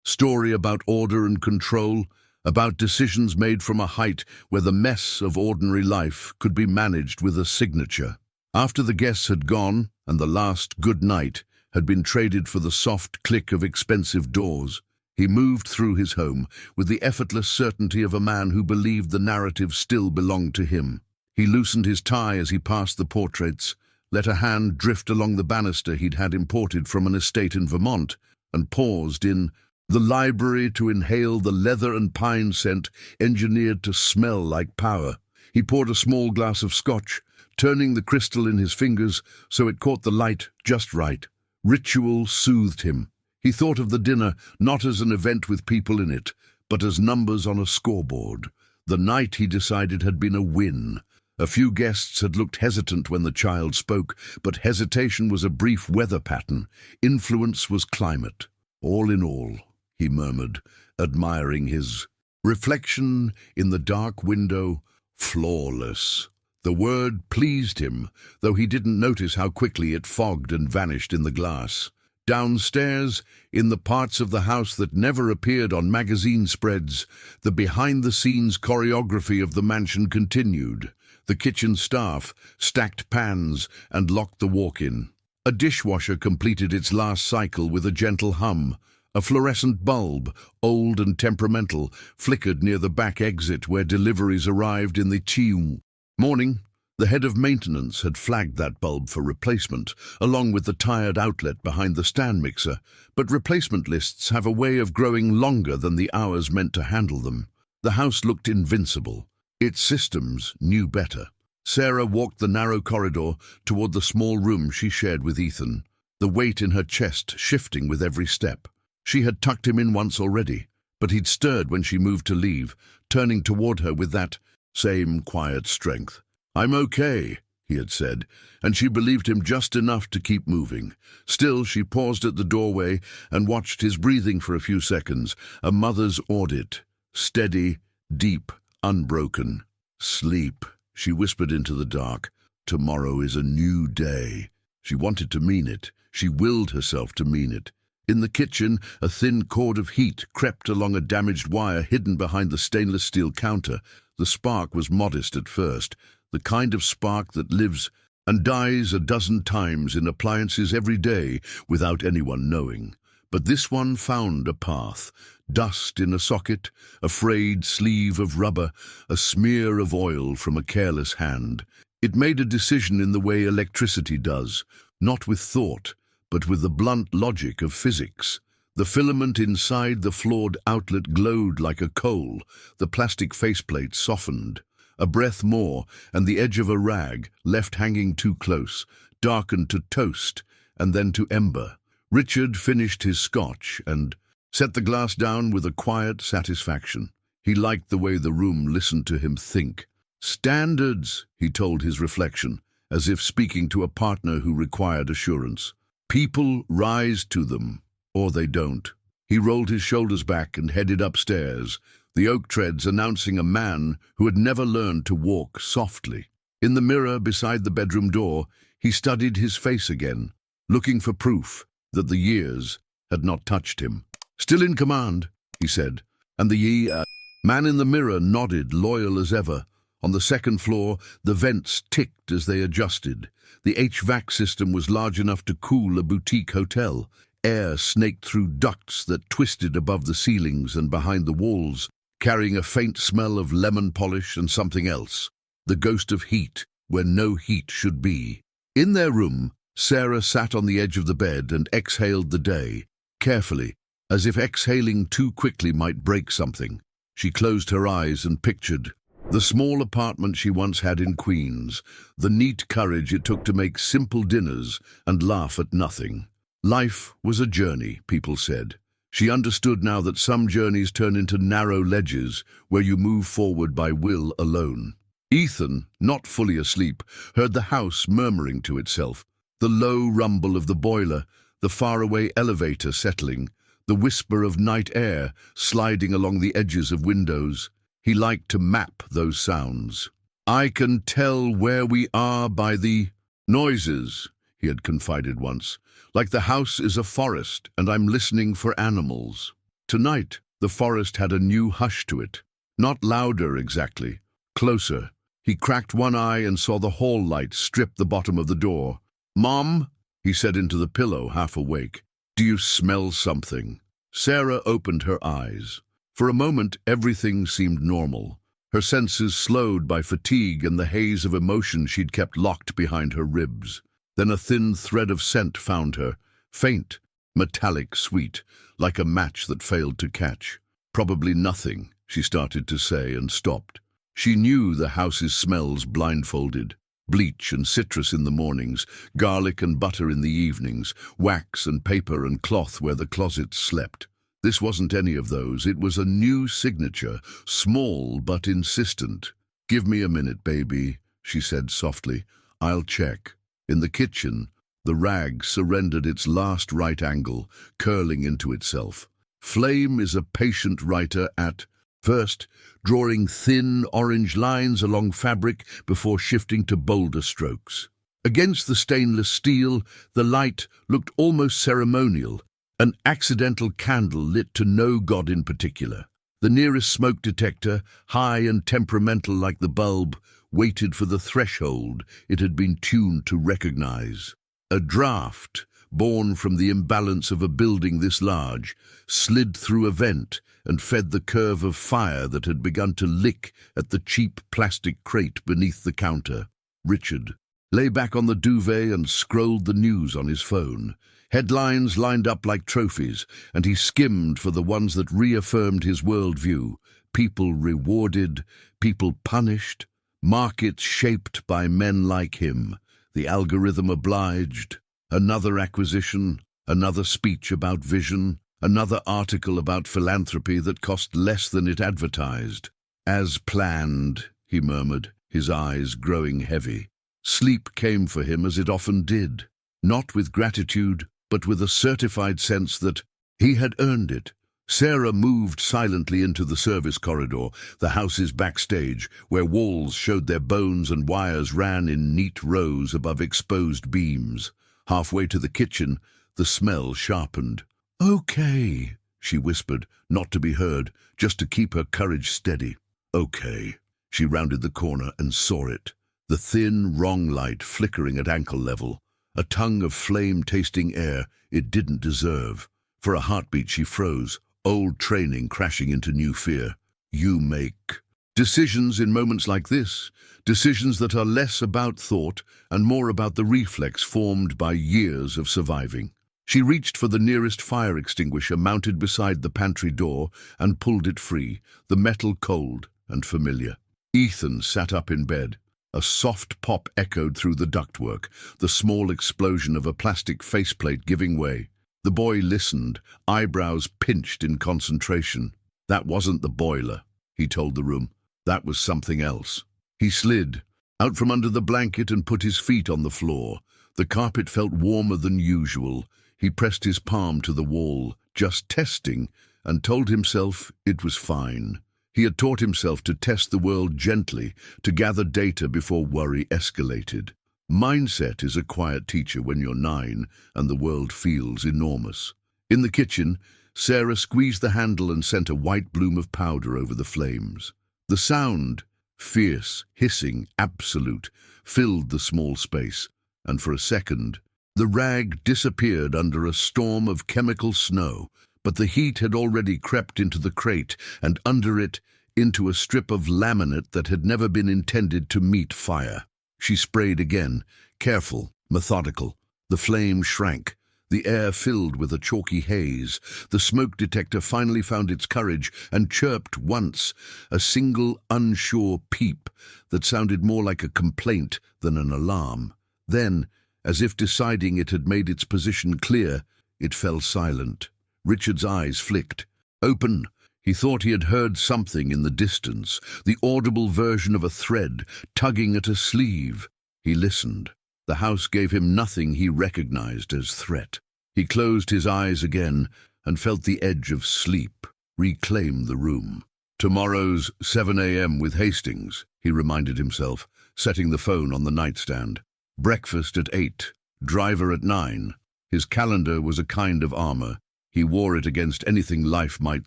story about order and control, about decisions made from a height where the mess of ordinary life could be managed with a signature. After the guests had gone, and the last good night had been traded for the soft click of expensive doors, he moved through his home with the effortless certainty of a man who believed the narrative still belonged to him. He loosened his tie as he passed the portraits, let a hand drift along the banister he'd had imported from an estate in Vermont, and paused in the library to inhale the leather and pine scent engineered to smell like power. He poured a small glass of scotch, turning the crystal in his fingers so it caught the light just right. Ritual soothed him. He thought of the dinner not as an event with people in it, but as numbers on a scoreboard. The night, he decided, had been a win. A few guests had looked hesitant when the child spoke, but hesitation was a brief weather pattern. Influence was climate. All in all, he murmured, admiring his reflection in the dark window, flawless. The word pleased him, though he didn't notice how quickly it fogged and vanished in the glass. Downstairs, in the parts of the house that never appeared on magazine spreads, the behind-the-scenes choreography of the mansion continued. The kitchen staff stacked pans and locked the walk-in. A dishwasher completed its last cycle with a gentle hum. A fluorescent bulb, old and temperamental, flickered near the back exit where deliveries arrived in the morning. The head of maintenance had flagged that bulb for replacement, along with the tired outlet behind the stand mixer, but replacement lists have a way of growing longer than the hours meant to handle them. The house looked invincible. Its systems knew better. Sarah walked the narrow corridor toward the small room she shared with Ethan, the weight in her chest shifting with every step. She had tucked him in once already, but he'd stirred when she moved to leave, turning toward her with that same quiet strength. "I'm okay," he had said, and she believed him just enough to keep moving. Still, she paused at the doorway and watched his breathing for a few seconds, a mother's audit, steady, deep, unbroken. "Sleep," she whispered into the dark. "Tomorrow is a new day." She wanted to mean it. She willed herself to mean it. In the kitchen, a thin cord of heat crept along a damaged wire hidden behind the stainless steel counter. The spark was modest at first, the kind of spark that lives and dies a dozen times in appliances every day without anyone knowing. But this one found a path. Dust in a socket, a frayed sleeve of rubber, a smear of oil from a careless hand. It made a decision in the way electricity does, not with thought, but with the blunt logic of physics. The filament inside the flawed outlet glowed like a coal. The plastic faceplate softened. A breath more, and the edge of a rag, left hanging too close, darkened to toast, and then to ember. Richard finished his scotch and set the glass down with a quiet satisfaction. He liked the way the room listened to him think. "Standards," he told his reflection, as if speaking to a partner who required assurance. "People rise to them, or they don't." He rolled his shoulders back and headed upstairs, the oak treads announcing a man who had never learned to walk softly. In the mirror beside the bedroom door, he studied his face again, looking for proof that the years had not touched him. "Still in command," he said, and the man in the mirror nodded, loyal as ever. On the second floor, the vents ticked as they adjusted. The HVAC system was large enough to cool a boutique hotel. Air snaked through ducts that twisted above the ceilings and behind the walls, carrying a faint smell of lemon polish and something else, the ghost of heat where no heat should be. In their room, Sarah sat on the edge of the bed and exhaled the day, carefully, as if exhaling too quickly might break something. She closed her eyes and pictured the small apartment she once had in Queens, the neat courage it took to make simple dinners and laugh at nothing. Life was a journey, people said. She understood now that some journeys turn into narrow ledges where you move forward by will alone. Ethan, not fully asleep, heard the house murmuring to itself, the low rumble of the boiler, the faraway elevator settling, the whisper of night air sliding along the edges of windows. He liked to map those sounds. "I can tell where we are by the noises," he had confided once. "Like the house is a forest, and I'm listening for animals." Tonight, the forest had a new hush to it. Not louder exactly, closer. He cracked one eye and saw the hall light strip the bottom of the door. "Mom," he said into the pillow, half awake, "do you smell something?" Sarah opened her eyes. For a moment, everything seemed normal. Her senses slowed by fatigue and the haze of emotion she'd kept locked behind her ribs. Then a thin thread of scent found her, faint, metallic, sweet, like a match that failed to catch. "Probably nothing," she started to say and stopped. She knew the house's smells blindfolded. Bleach and citrus in the mornings, garlic and butter in the evenings, wax and paper and cloth where the closets slept. This wasn't any of those. It was a new signature, small but insistent. "Give me a minute, baby," she said softly. "I'll check." In the kitchen, the rag surrendered its last right angle, curling into itself. Flame is a patient writer at first, drawing thin orange lines along fabric before shifting to bolder strokes. Against the stainless steel, the light looked almost ceremonial, an accidental candle lit to no god in particular. The nearest smoke detector, high and temperamental like the bulb, waited for the threshold it had been tuned to recognize. A draft, born from the imbalance of a building this large, slid through a vent and fed the curve of fire that had begun to lick at the cheap plastic crate beneath the counter. Richard lay back on the duvet and scrolled the news on his phone. Headlines lined up like trophies, and he skimmed for the ones that reaffirmed his worldview. People rewarded, people punished, markets shaped by men like him. The algorithm obliged. Another acquisition, another speech about vision, another article about philanthropy that cost less than it advertised. "As planned," he murmured, his eyes growing heavy. Sleep came for him as it often did, not with gratitude, but with a certified sense that he had earned it. Sarah moved silently into the service corridor, the house's backstage, where walls showed their bones and wires ran in neat rows above exposed beams. Halfway to the kitchen, the smell sharpened. "Okay," she whispered, not to be heard, just to keep her courage steady. "Okay." She rounded the corner and saw it. The thin, wrong light flickering at ankle level. A tongue of flame-tasting air it didn't deserve. For a heartbeat she froze, old training crashing into new fear. You make decisions in moments like this, decisions that are less about thought and more about the reflex formed by years of surviving. She reached for the nearest fire extinguisher mounted beside the pantry door and pulled it free, the metal cold and familiar. Ethan sat up in bed. A soft pop echoed through the ductwork, the small explosion of a plastic faceplate giving way. The boy listened, eyebrows pinched in concentration. "That wasn't the boiler," he told the room. "That was something else." He slid out from under the blanket and put his feet on the floor. The carpet felt warmer than usual. He pressed his palm to the wall, just testing, and told himself it was fine. He had taught himself to test the world gently, to gather data before worry escalated. Mindset is a quiet teacher when you're 9 and the world feels enormous. In the kitchen, Sarah squeezed the handle and sent a white bloom of powder over the flames. The sound, fierce, hissing, absolute, filled the small space, and for a second, the rag disappeared under a storm of chemical snow, but the heat had already crept into the crate, and under it, into a strip of laminate that had never been intended to meet fire. She sprayed again, careful, methodical. The flame shrank. The air filled with a chalky haze. The smoke detector finally found its courage and chirped once, a single unsure peep that sounded more like a complaint than an alarm. Then, as if deciding it had made its position clear, it fell silent. Richard's eyes flicked. Open. He thought he had heard something in the distance, the audible version of a thread tugging at a sleeve. He listened. The house gave him nothing he recognized as threat. He closed his eyes again and felt the edge of sleep reclaim the room. "Tomorrow's 7 a.m. with Hastings," he reminded himself, setting the phone on the nightstand. Breakfast at 8, driver at 9. His calendar was a kind of armor. He wore it against anything life might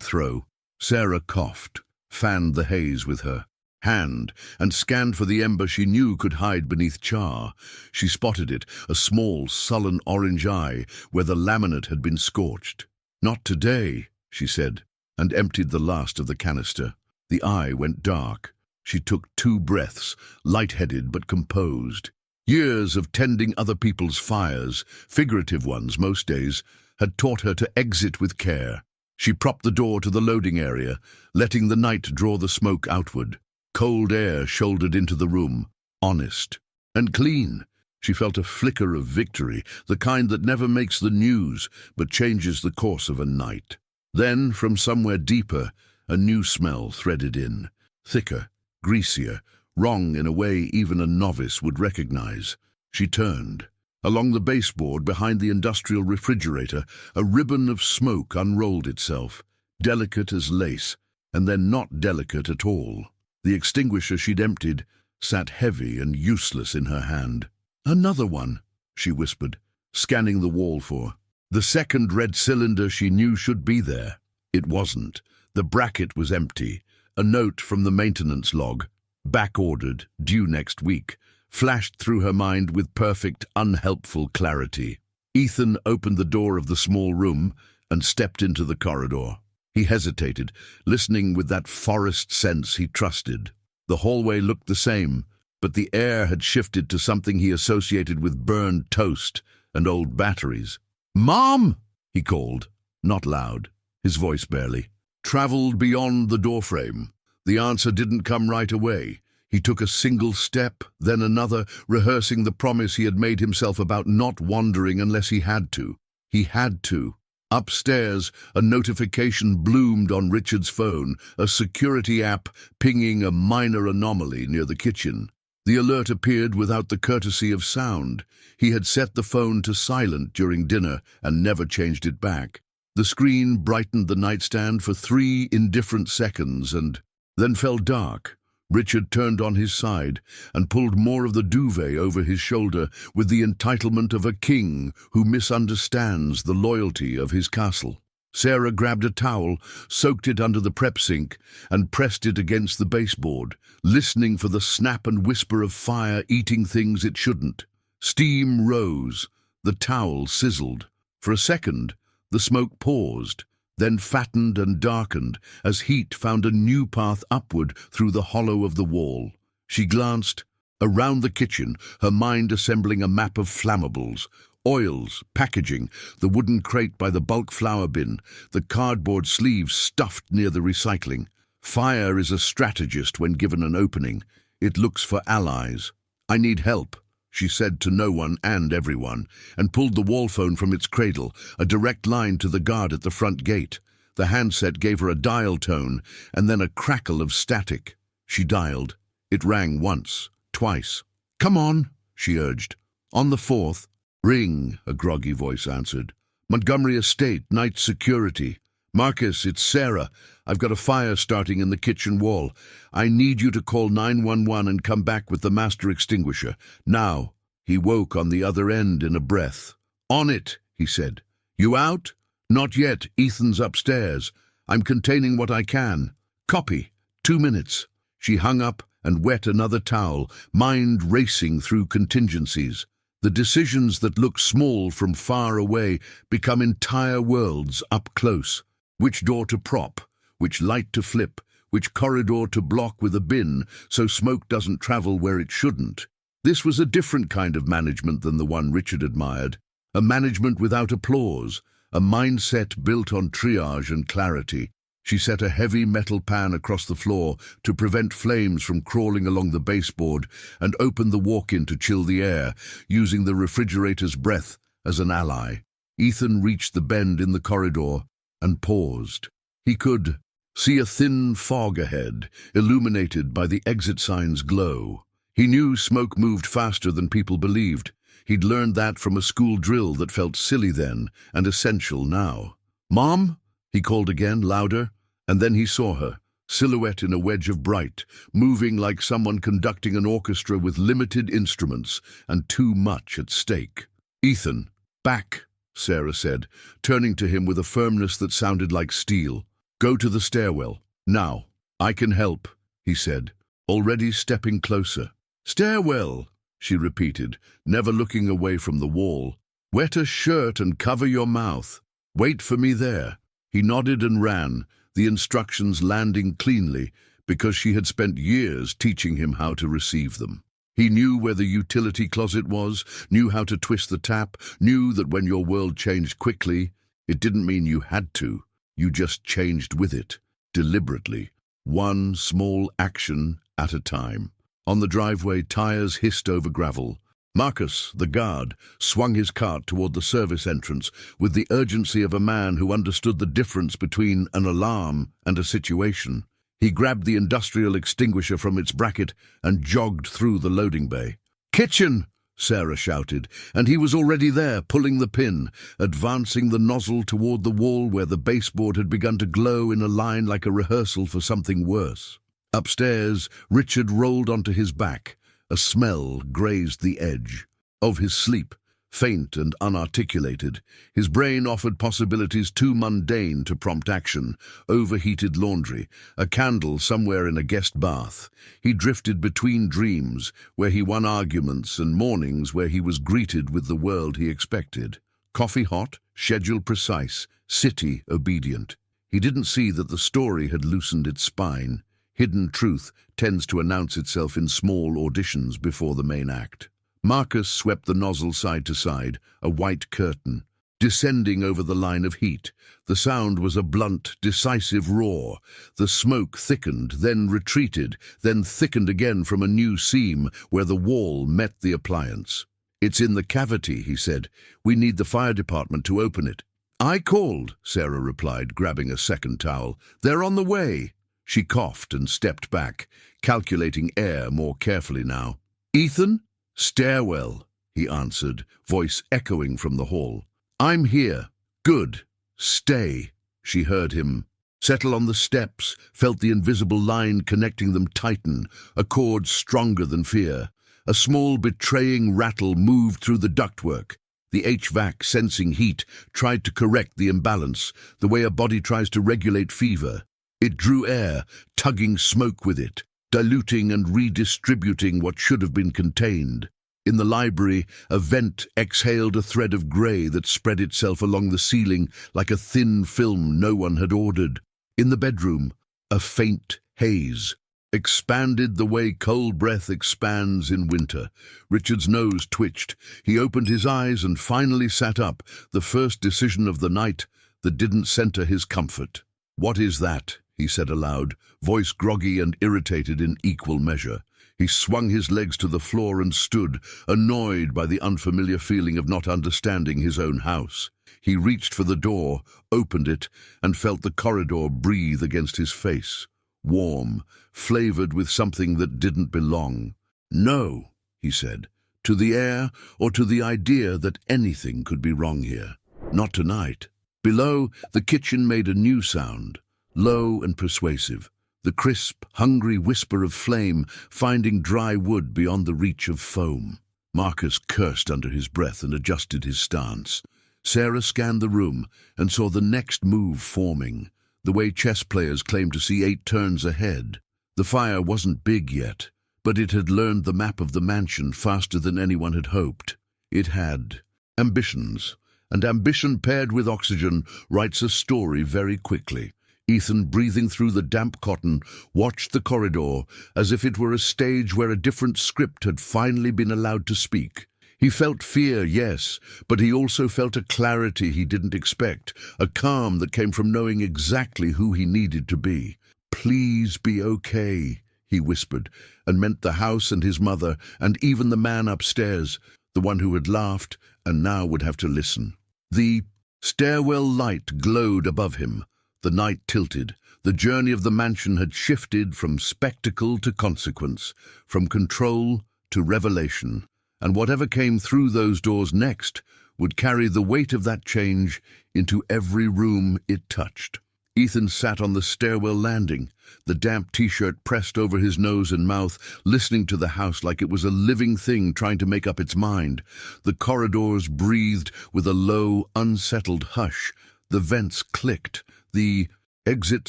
throw. Sarah coughed, fanned the haze with her hand, and scanned for the ember she knew could hide beneath char. She spotted it, a small, sullen orange eye where the laminate had been scorched. "Not today," she said, and emptied the last of the canister. The eye went dark. She took 2 breaths, light-headed but composed. Years of tending other people's fires, figurative ones most days, had taught her to exit with care. She propped the door to the loading area, letting the night draw the smoke outward. Cold air shouldered into the room, honest. And clean. She felt a flicker of victory, the kind that never makes the news, but changes the course of a night. Then, from somewhere deeper, a new smell threaded in. Thicker, greasier, wrong in a way even a novice would recognize. She turned. Along the baseboard behind the industrial refrigerator, a ribbon of smoke unrolled itself, delicate as lace, and then not delicate at all. The extinguisher she'd emptied sat heavy and useless in her hand. "Another one," she whispered, scanning the wall for the second red cylinder she knew should be there. It wasn't. The bracket was empty. A note from the maintenance log, back-ordered, due next week, flashed through her mind with perfect, unhelpful clarity. Ethan opened the door of the small room and stepped into the corridor. He hesitated, listening with that forest sense he trusted. The hallway looked the same, but the air had shifted to something he associated with burned toast and old batteries. "Mom!" he called, not loud, his voice barely. Traveled beyond the doorframe. The answer didn't come right away. He took a single step, then another, rehearsing the promise he had made himself about not wandering unless he had to. He had to. Upstairs, a notification bloomed on Richard's phone, a security app pinging a minor anomaly near the kitchen. The alert appeared without the courtesy of sound. He had set the phone to silent during dinner and never changed it back. The screen brightened the nightstand for 3 indifferent seconds and then fell dark. Richard turned on his side and pulled more of the duvet over his shoulder with the entitlement of a king who misunderstands the loyalty of his castle. Sarah grabbed a towel, soaked it under the prep sink, and pressed it against the baseboard, listening for the snap and whisper of fire eating things it shouldn't. Steam rose. The towel sizzled. For a second, the smoke paused, then fattened and darkened as heat found a new path upward through the hollow of the wall. She glanced around the kitchen, her mind assembling a map of flammables, oils, packaging, the wooden crate by the bulk flour bin, the cardboard sleeves stuffed near the recycling. Fire is a strategist when given an opening. It looks for allies. "I need help," she said to no one and everyone, and pulled the wall phone from its cradle, a direct line to the guard at the front gate. The handset gave her a dial tone, and then a crackle of static. She dialed. It rang once, twice. "Come on," she urged. "On the 4th. "Ring," a groggy voice answered. "Montgomery Estate, night security. Marcus, it's Sarah. I've got a fire starting in the kitchen wall. I need you to call 911 and come back with the master extinguisher. Now." He woke on the other end in a breath. "On it," he said. "You out?" "Not yet. Ethan's upstairs. I'm containing what I can." "Copy. 2 minutes." She hung up and wet another towel, mind racing through contingencies. The decisions that look small from far away become entire worlds up close. Which door to prop, which light to flip, which corridor to block with a bin so smoke doesn't travel where it shouldn't. This was a different kind of management than the one Richard admired. A management without applause, a mindset built on triage and clarity. She set a heavy metal pan across the floor to prevent flames from crawling along the baseboard and opened the walk-in to chill the air, using the refrigerator's breath as an ally. Ethan reached the bend in the corridor and paused. He could see a thin fog ahead, illuminated by the exit sign's glow. He knew smoke moved faster than people believed. He'd learned that from a school drill that felt silly then and essential now. "Mom?" he called again, louder, and then he saw her, silhouette in a wedge of bright, moving like someone conducting an orchestra with limited instruments and too much at stake. "Ethan, back," Sarah said, turning to him with a firmness that sounded like steel. "Go to the stairwell. Now." "I can help," he said, already stepping closer. "Stairwell," she repeated, never looking away from the wall. "Wet a shirt and cover your mouth. Wait for me there." He nodded and ran, the instructions landing cleanly because she had spent years teaching him how to receive them. He knew where the utility closet was, knew how to twist the tap, knew that when your world changed quickly, it didn't mean you had to. You just changed with it, deliberately, one small action at a time. On the driveway, tires hissed over gravel. Marcus, the guard, swung his cart toward the service entrance with the urgency of a man who understood the difference between an alarm and a situation. He grabbed the industrial extinguisher from its bracket and jogged through the loading bay. "Kitchen!" Sarah shouted, and he was already there, pulling the pin, advancing the nozzle toward the wall where the baseboard had begun to glow in a line like a rehearsal for something worse. Upstairs, Richard rolled onto his back. A smell grazed the edge of his sleep, faint and unarticulated. His brain offered possibilities too mundane to prompt action: overheated laundry, a candle somewhere in a guest bath. He drifted between dreams, where he won arguments, and mornings where he was greeted with the world he expected. Coffee hot, schedule precise, city obedient. He didn't see that the story had loosened its spine. Hidden truth tends to announce itself in small auditions before the main act. Marcus swept the nozzle side to side, a white curtain, descending over the line of heat. The sound was a blunt, decisive roar. The smoke thickened, then retreated, then thickened again from a new seam where the wall met the appliance. "It's in the cavity," he said. "We need the fire department to open it." "I called," Sarah replied, grabbing a second towel. "They're on the way." She coughed and stepped back, calculating air more carefully now. "Ethan?" "Stairwell," he answered, voice echoing from the hall. "I'm here." "Good. Stay." She heard him. Settle on the steps, felt the invisible line connecting them tighten, a cord stronger than fear. A small betraying rattle moved through the ductwork. The HVAC, sensing heat, tried to correct the imbalance, the way a body tries to regulate fever. It drew air, tugging smoke with it, diluting and redistributing what should have been contained. In the library, a vent exhaled a thread of grey that spread itself along the ceiling like a thin film no one had ordered. In the bedroom, a faint haze expanded the way cold breath expands in winter. Richard's nose twitched. He opened his eyes and finally sat up, the first decision of the night that didn't center his comfort. "What is that?" he said aloud, voice groggy and irritated in equal measure. He swung his legs to the floor and stood, annoyed by the unfamiliar feeling of not understanding his own house. He reached for the door, opened it, and felt the corridor breathe against his face. Warm, flavored with something that didn't belong. "No," he said, "to the air or to the idea that anything could be wrong here. Not tonight." Below, the kitchen made a new sound, low and persuasive, the crisp, hungry whisper of flame finding dry wood beyond the reach of foam. Marcus cursed under his breath and adjusted his stance. Sarah scanned the room and saw the next move forming, the way chess players claim to see 8 turns ahead. The fire wasn't big yet, but it had learned the map of the mansion faster than anyone had hoped. It had ambitions, and ambition paired with oxygen writes a story very quickly. Ethan, breathing through the damp cotton, watched the corridor as if it were a stage where a different script had finally been allowed to speak. He felt fear, yes, but he also felt a clarity he didn't expect, a calm that came from knowing exactly who he needed to be. "Please be okay," he whispered, and meant the house and his mother, and even the man upstairs, the one who had laughed and now would have to listen. The stairwell light glowed above him. The night tilted. The journey of the mansion had shifted from spectacle to consequence, from control to revelation, and whatever came through those doors next would carry the weight of that change into every room it touched. Ethan sat on the stairwell landing, the damp t-shirt pressed over his nose and mouth, listening to the house like it was a living thing trying to make up its mind. The corridors breathed with a low, unsettled hush. The vents clicked. The exit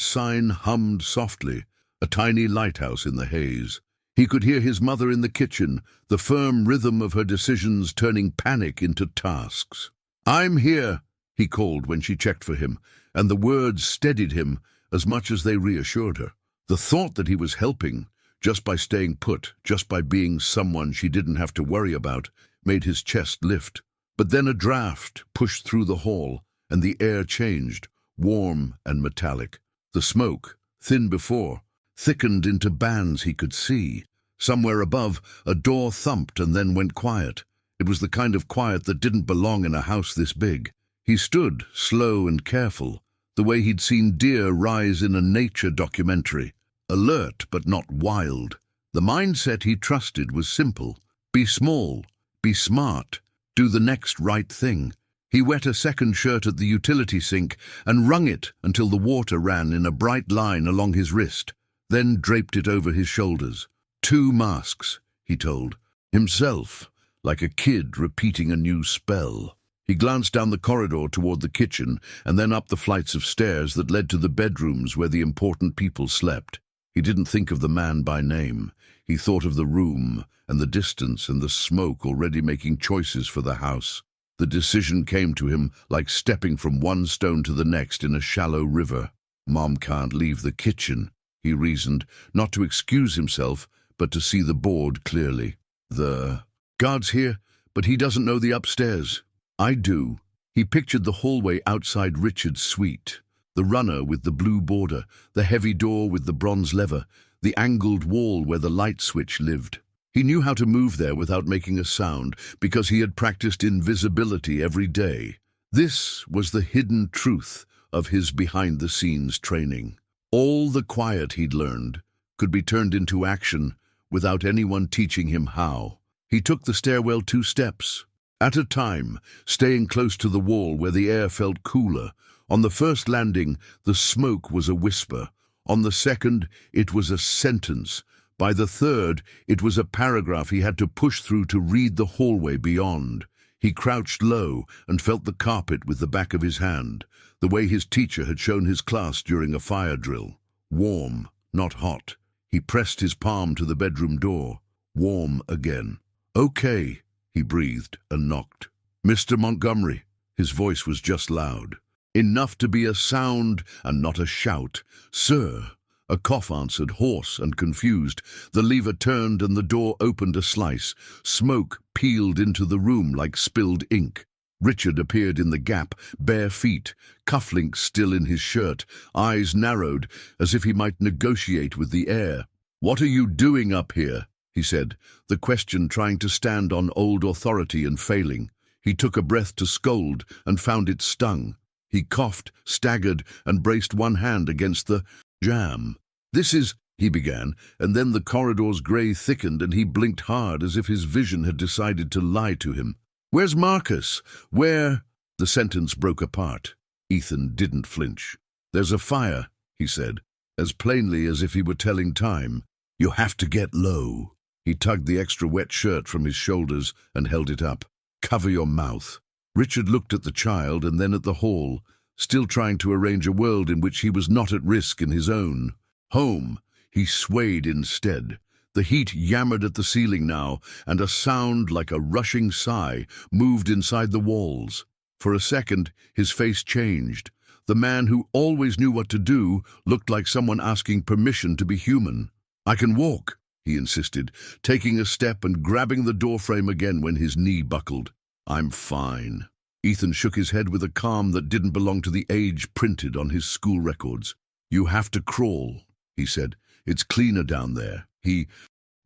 sign hummed softly, a tiny lighthouse in the haze. He could hear his mother in the kitchen, the firm rhythm of her decisions turning panic into tasks. "I'm here," he called when she checked for him, and the words steadied him as much as they reassured her. The thought that he was helping, just by staying put, just by being someone she didn't have to worry about, made his chest lift. But then a draft pushed through the hall, and the air changed, warm and metallic. The smoke, thin before, thickened into bands he could see. Somewhere above, a door thumped and then went quiet. It was the kind of quiet that didn't belong in a house this big. He stood, slow and careful, the way he'd seen deer rise in a nature documentary. Alert but not wild. The mindset he trusted was simple. Be small, be smart, do the next right thing. He wet a second shirt at the utility sink and wrung it until the water ran in a bright line along his wrist, then draped it over his shoulders. 2 masks, he told himself, like a kid repeating a new spell. He glanced down the corridor toward the kitchen and then up the flights of stairs that led to the bedrooms where the important people slept. He didn't think of the man by name. He thought of the room and the distance and the smoke already making choices for the house. The decision came to him like stepping from one stone to the next in a shallow river. Mom can't leave the kitchen, he reasoned, not to excuse himself, but to see the board clearly. The guard's here, but he doesn't know the upstairs. I do. He pictured the hallway outside Richard's suite. The runner with the blue border, the heavy door with the bronze lever, the angled wall where the light switch lived. He knew how to move there without making a sound because he had practiced invisibility every day. This was the hidden truth of his behind-the-scenes training. All the quiet he'd learned could be turned into action without anyone teaching him how. He took the stairwell 2 steps at a time, staying close to the wall where the air felt cooler. On the first landing, the smoke was a whisper. On the second, it was a sentence. By the third, it was a paragraph he had to push through to read the hallway beyond. He crouched low and felt the carpet with the back of his hand, the way his teacher had shown his class during a fire drill. Warm, not hot. He pressed his palm to the bedroom door. Warm again. "Okay," he breathed and knocked. "Mr. Montgomery." His voice was just loud. Enough to be a sound and not a shout. "Sir." A cough answered, hoarse and confused. The lever turned and the door opened a slice. Smoke peeled into the room like spilled ink. Richard appeared in the gap, bare feet, cufflinks still in his shirt, eyes narrowed as if he might negotiate with the air. "What are you doing up here?" he said, the question trying to stand on old authority and failing. He took a breath to scold and found it stung. He coughed, staggered, and braced one hand against the jam. "This is," he began, and then the corridor's grey thickened and he blinked hard as if his vision had decided to lie to him. "Where's Marcus? Where—" The sentence broke apart. Ethan didn't flinch. "There's a fire," he said, as plainly as if he were telling time. "You have to get low." He tugged the extra wet shirt from his shoulders and held it up. "Cover your mouth." Richard looked at the child and then at the hall, still trying to arrange a world in which he was not at risk in his own. Home. He swayed instead. The heat yammered at the ceiling now, and a sound like a rushing sigh moved inside the walls. For a second, his face changed. The man who always knew what to do looked like someone asking permission to be human. "I can walk," he insisted, taking a step and grabbing the doorframe again when his knee buckled. "I'm fine." Ethan shook his head with a calm that didn't belong to the age printed on his school records. "You have to crawl," he said. "It's cleaner down there." He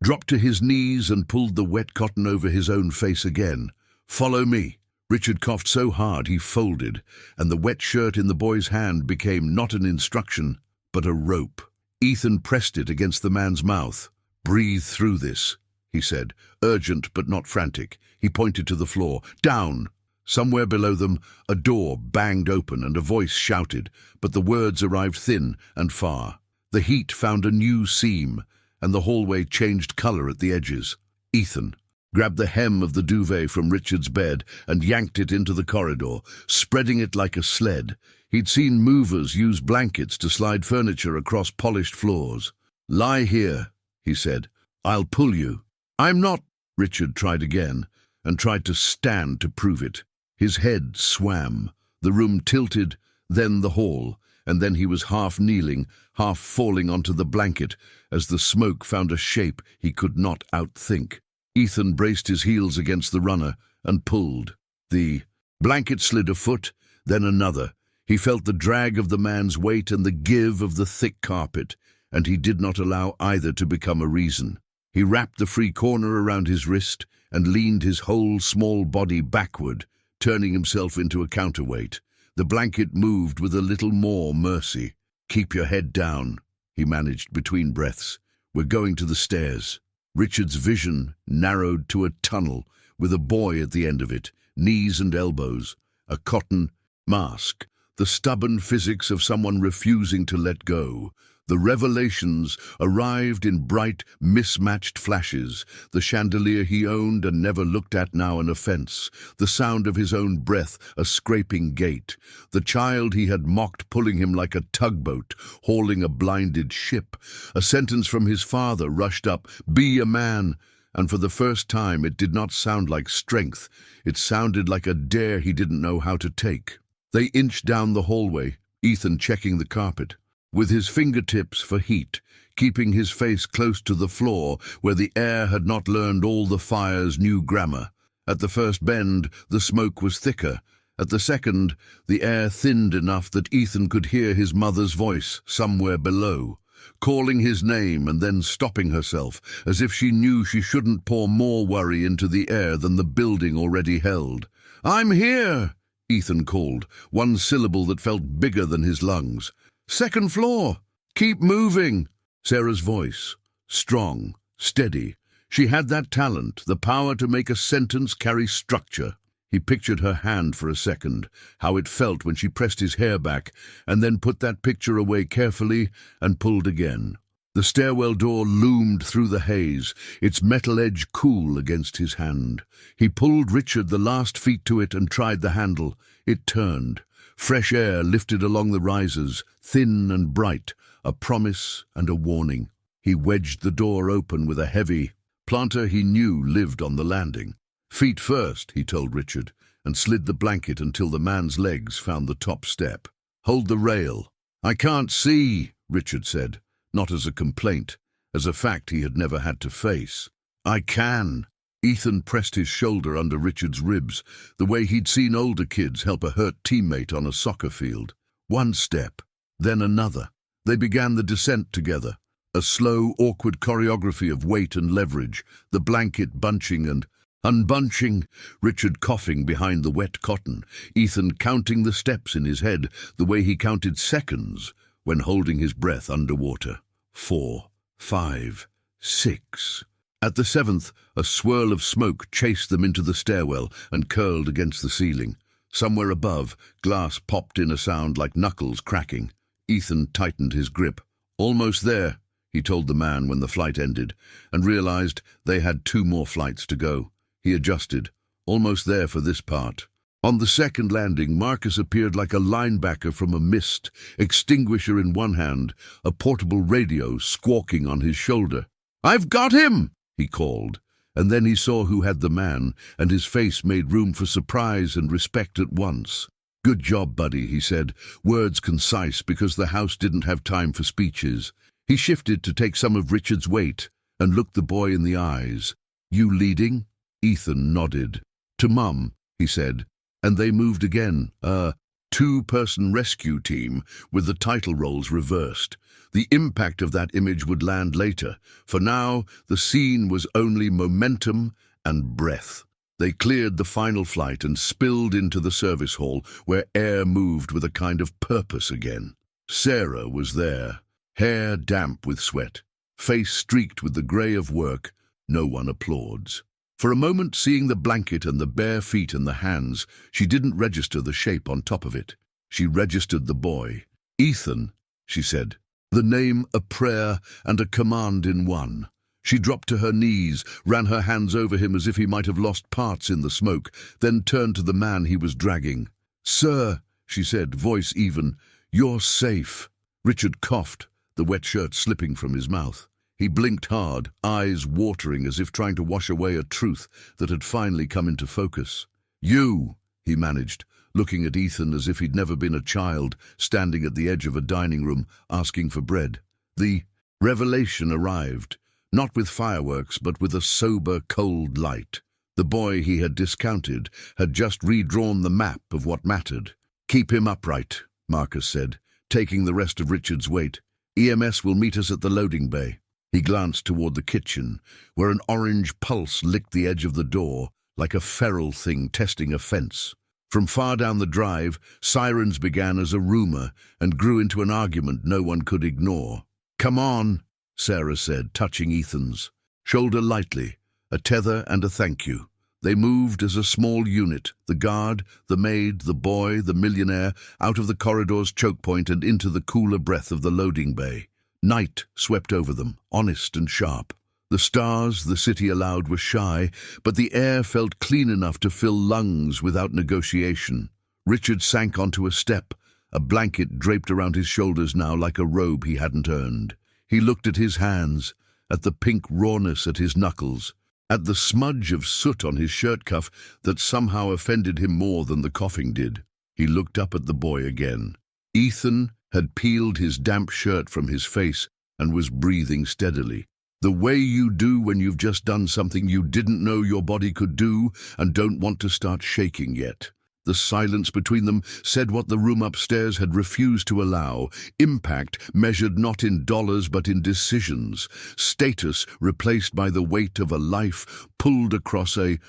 dropped to his knees and pulled the wet cotton over his own face again. "Follow me." Richard coughed so hard he folded, and the wet shirt in the boy's hand became not an instruction, but a rope. Ethan pressed it against the man's mouth. "Breathe through this," he said, urgent but not frantic. He pointed to the floor. "Down!" Somewhere below them, a door banged open and a voice shouted, but the words arrived thin and far. The heat found a new seam, and the hallway changed color at the edges. Ethan grabbed the hem of the duvet from Richard's bed and yanked it into the corridor, spreading it like a sled. He'd seen movers use blankets to slide furniture across polished floors. "Lie here," he said. "I'll pull you." "I'm not—" Richard tried again, and tried to stand to prove it. His head swam. The room tilted, then the hall, and then he was half kneeling, half falling onto the blanket as the smoke found a shape he could not outthink. Ethan braced his heels against the runner and pulled. The blanket slid a foot, then another. He felt the drag of the man's weight and the give of the thick carpet, and he did not allow either to become a reason. He wrapped the free corner around his wrist and leaned his whole small body backward, turning himself into a counterweight. The blanket moved with a little more mercy. "Keep your head down," he managed between breaths. "We're going to the stairs." Richard's vision narrowed to a tunnel with a boy at the end of it, knees and elbows, a cotton mask, the stubborn physics of someone refusing to let go. The revelations arrived in bright, mismatched flashes. The chandelier he owned and never looked at now an offense. The sound of his own breath, a scraping gate. The child he had mocked pulling him like a tugboat, hauling a blinded ship. A sentence from his father rushed up, "Be a man." And for the first time it did not sound like strength. It sounded like a dare he didn't know how to take. They inched down the hallway, Ethan checking the carpet, with his fingertips for heat, keeping his face close to the floor where the air had not learned all the fire's new grammar. At the first bend, the smoke was thicker. At the second, the air thinned enough that Ethan could hear his mother's voice somewhere below, calling his name and then stopping herself, as if she knew she shouldn't pour more worry into the air than the building already held. "I'm here," Ethan called, one syllable that felt bigger than his lungs. "Second floor. Keep moving." Sarah's voice, strong, steady. She had that talent, the power to make a sentence carry structure. He pictured her hand for a second, how it felt when she pressed his hair back, and then put that picture away carefully and pulled again. The stairwell door loomed through the haze, its metal edge cool against his hand. He pulled Richard the last feet to it and tried the handle. It turned. Fresh air lifted along the risers, thin and bright, a promise and a warning. He wedged the door open with a heavy planter he knew lived on the landing. "Feet first," he told Richard, and slid the blanket until the man's legs found the top step. "Hold the rail." "I can't see," Richard said, not as a complaint, as a fact he had never had to face. "I can." Ethan pressed his shoulder under Richard's ribs, the way he'd seen older kids help a hurt teammate on a soccer field. One step, then another. They began the descent together, a slow, awkward choreography of weight and leverage, the blanket bunching and unbunching, Richard coughing behind the wet cotton, Ethan counting the steps in his head the way he counted seconds when holding his breath underwater. 4, 5, 6. At the seventh, a swirl of smoke chased them into the stairwell and curled against the ceiling. Somewhere above, glass popped in a sound like knuckles cracking. Ethan tightened his grip. "Almost there," he told the man when the flight ended, and realized they had 2 more flights to go. He adjusted. "Almost there for this part." On the second landing, Marcus appeared like a linebacker from a mist, extinguisher in one hand, a portable radio squawking on his shoulder. "I've got him!" he called, and then he saw who had the man, and his face made room for surprise and respect at once. "Good job, buddy," he said, words concise because the house didn't have time for speeches. He shifted to take some of Richard's weight and looked the boy in the eyes. "You leading?" Ethan nodded. "To Mum," he said, and they moved again, a 2-person rescue team with the title roles reversed. The impact of that image would land later. For now, the scene was only momentum and breath. They cleared the final flight and spilled into the service hall, where air moved with a kind of purpose again. Sarah was there, hair damp with sweat, face streaked with the grey of work. No one applauds. For a moment, seeing the blanket and the bare feet and the hands, she didn't register the shape on top of it. She registered the boy. "Ethan," she said, the name a prayer and a command in one. She dropped to her knees, ran her hands over him as if he might have lost parts in the smoke, then turned to the man he was dragging. "Sir," she said, voice even, "you're safe." Richard coughed, the wet shirt slipping from his mouth. He blinked hard, eyes watering as if trying to wash away a truth that had finally come into focus. "You," he managed, looking at Ethan as if he'd never been a child, standing at the edge of a dining room, asking for bread. The revelation arrived, not with fireworks, but with a sober, cold light. The boy he had discounted had just redrawn the map of what mattered. "Keep him upright," Marcus said, taking the rest of Richard's weight. "EMS will meet us at the loading bay." He glanced toward the kitchen, where an orange pulse licked the edge of the door, like a feral thing testing a fence. From far down the drive, sirens began as a rumor and grew into an argument no one could ignore. "Come on," Sarah said, touching Ethan's shoulder lightly, a tether and a thank you. They moved as a small unit, the guard, the maid, the boy, the millionaire, out of the corridor's choke point and into the cooler breath of the loading bay. Night swept over them, honest and sharp. The stars the city allowed were shy, but the air felt clean enough to fill lungs without negotiation. Richard sank onto a step, a blanket draped around his shoulders now like a robe he hadn't earned. He looked at his hands, at the pink rawness at his knuckles, at the smudge of soot on his shirt cuff that somehow offended him more than the coughing did. He looked up at the boy again. Ethan had peeled his damp shirt from his face and was breathing steadily. The way you do when you've just done something you didn't know your body could do and don't want to start shaking yet. The silence between them said what the room upstairs had refused to allow: impact measured not in dollars but in decisions, status replaced by the weight of a life pulled across a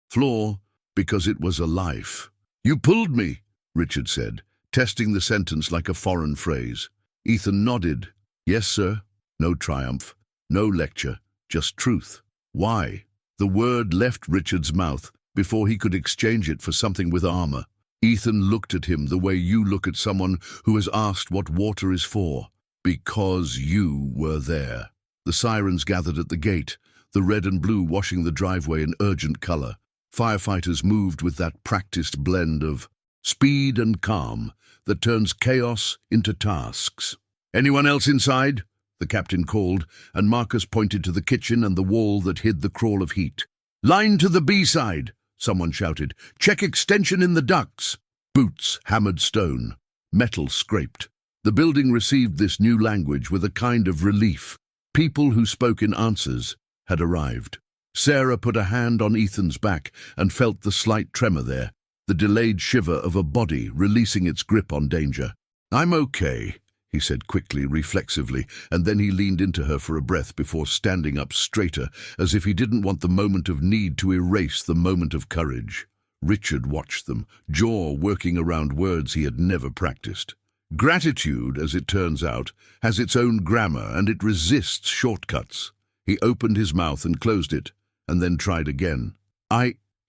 floor because it was a life. "You pulled me," Richard said, testing the sentence like a foreign phrase. Ethan nodded. "Yes, sir." No triumph. No lecture, just truth. "Why?" The word left Richard's mouth before he could exchange it for something with armor. Ethan looked at him the way you look at someone who has asked what water is for. "Because you were there." The sirens gathered at the gate, the red and blue washing the driveway in urgent color. Firefighters moved with that practiced blend of speed and calm that turns chaos into tasks. "Anyone else inside?" the captain called, and Marcus pointed to the kitchen and the wall that hid the crawl of heat. "Line to the B side," someone shouted. "Check extension in the ducts." Boots hammered stone. Metal scraped. The building received this new language with a kind of relief. People who spoke in answers had arrived. Sarah put a hand on Ethan's back and felt the slight tremor there, the delayed shiver of a body releasing its grip on danger. "I'm okay," he said quickly, reflexively, and then he leaned into her for a breath before standing up straighter, as if he didn't want the moment of need to erase the moment of courage. Richard watched them, jaw working around words he had never practiced. Gratitude, as it turns out, has its own grammar and it resists shortcuts. He opened his mouth and closed it, and then tried again.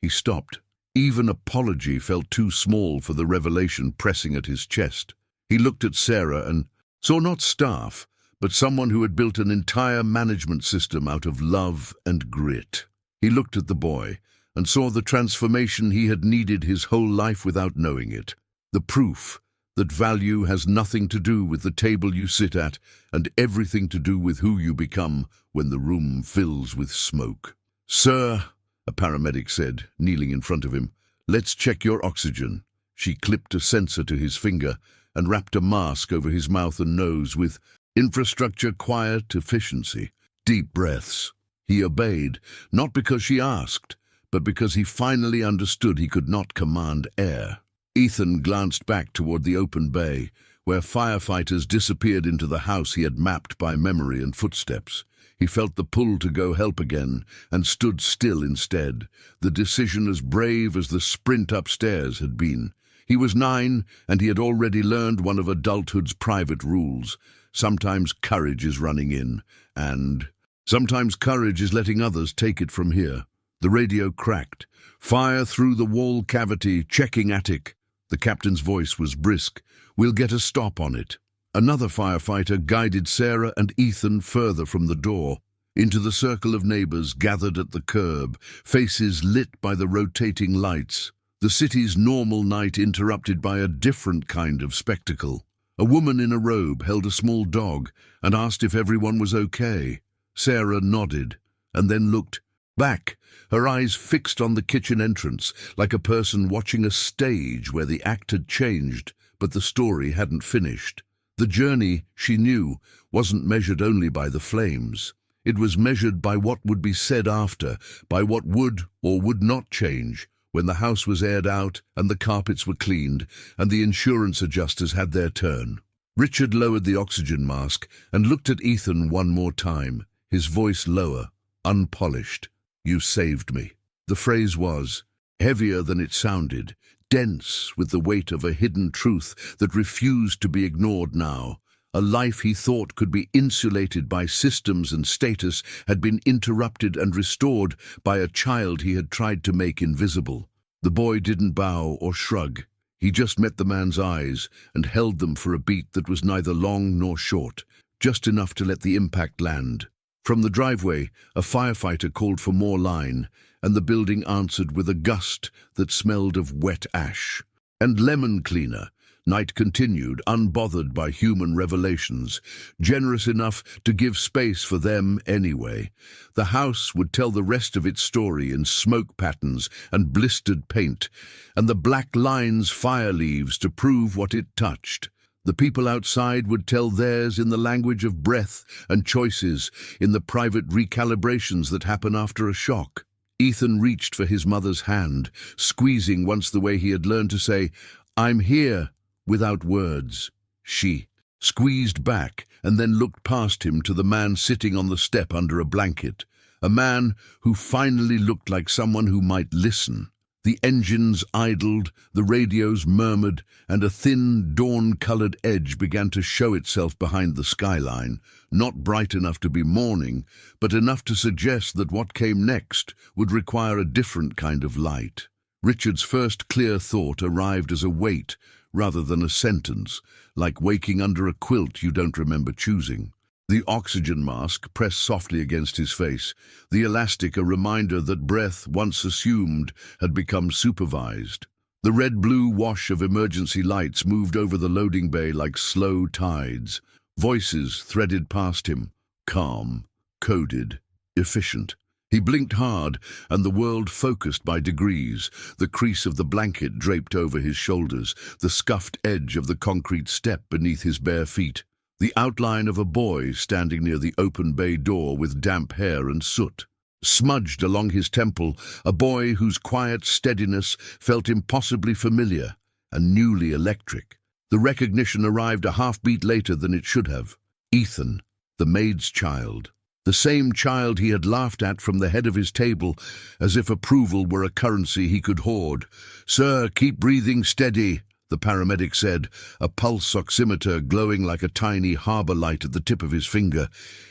He stopped. Even apology felt too small for the revelation pressing at his chest. He looked at Sarah and saw not staff, but someone who had built an entire management system out of love and grit. He looked at the boy and saw the transformation he had needed his whole life without knowing it. The proof that value has nothing to do with the table you sit at and everything to do with who you become when the room fills with smoke. "Sir," a paramedic said, kneeling in front of him, "let's check your oxygen." She clipped a sensor to his finger and wrapped a mask over his mouth and nose with infrastructure quiet efficiency. Deep breaths. He obeyed, not because she asked, but because he finally understood he could not command air. Ethan glanced back toward the open bay, where firefighters disappeared into the house he had mapped by memory and footsteps. He felt the pull to go help again, and stood still instead, the decision as brave as the sprint upstairs had been. He was 9, and he had already learned one of adulthood's private rules. Sometimes courage is running in, and sometimes courage is letting others take it from here. The radio cracked. "Fire through the wall cavity, checking attic." The captain's voice was brisk. "We'll get a stop on it." Another firefighter guided Sarah and Ethan further from the door, into the circle of neighbors gathered at the curb, faces lit by the rotating lights. The city's normal night interrupted by a different kind of spectacle. A woman in a robe held a small dog and asked if everyone was okay. Sarah nodded and then looked back, her eyes fixed on the kitchen entrance, like a person watching a stage where the act had changed, but the story hadn't finished. The journey, she knew, wasn't measured only by the flames. It was measured by what would be said after, by what would or would not change, when the house was aired out and the carpets were cleaned and the insurance adjusters had their turn. Richard lowered the oxygen mask and looked at Ethan one more time, his voice lower, unpolished. "You saved me." The phrase was heavier than it sounded, dense with the weight of a hidden truth that refused to be ignored now. A life he thought could be insulated by systems and status had been interrupted and restored by a child he had tried to make invisible. The boy didn't bow or shrug. He just met the man's eyes and held them for a beat that was neither long nor short, just enough to let the impact land. From the driveway, a firefighter called for more line, and the building answered with a gust that smelled of wet ash. "And lemon cleaner," Knight continued, unbothered by human revelations, generous enough to give space for them anyway. The house would tell the rest of its story in smoke patterns and blistered paint, and the black lines fire leaves to prove what it touched. The people outside would tell theirs in the language of breath and choices, in the private recalibrations that happen after a shock. Ethan reached for his mother's hand, squeezing once the way he had learned to say, "I'm here," without words. She squeezed back and then looked past him to the man sitting on the step under a blanket, a man who finally looked like someone who might listen. The engines idled, the radios murmured, and a thin, dawn-colored edge began to show itself behind the skyline, not bright enough to be morning, but enough to suggest that what came next would require a different kind of light. Richard's first clear thought arrived as a weight rather than a sentence, like waking under a quilt you don't remember choosing. The oxygen mask pressed softly against his face, the elastic a reminder that breath, once assumed, had become supervised. The red-blue wash of emergency lights moved over the loading bay like slow tides. Voices threaded past him, calm, coded, efficient. He blinked hard, and the world focused by degrees, the crease of the blanket draped over his shoulders, the scuffed edge of the concrete step beneath his bare feet. The outline of a boy standing near the open bay door with damp hair and soot. Smudged along his temple, a boy whose quiet steadiness felt impossibly familiar and newly electric. The recognition arrived a half-beat later than it should have. Ethan, the maid's child. The same child he had laughed at from the head of his table, as if approval were a currency he could hoard. "Sir, keep breathing steady," the paramedic said, a pulse oximeter glowing like a tiny harbor light at the tip of his finger.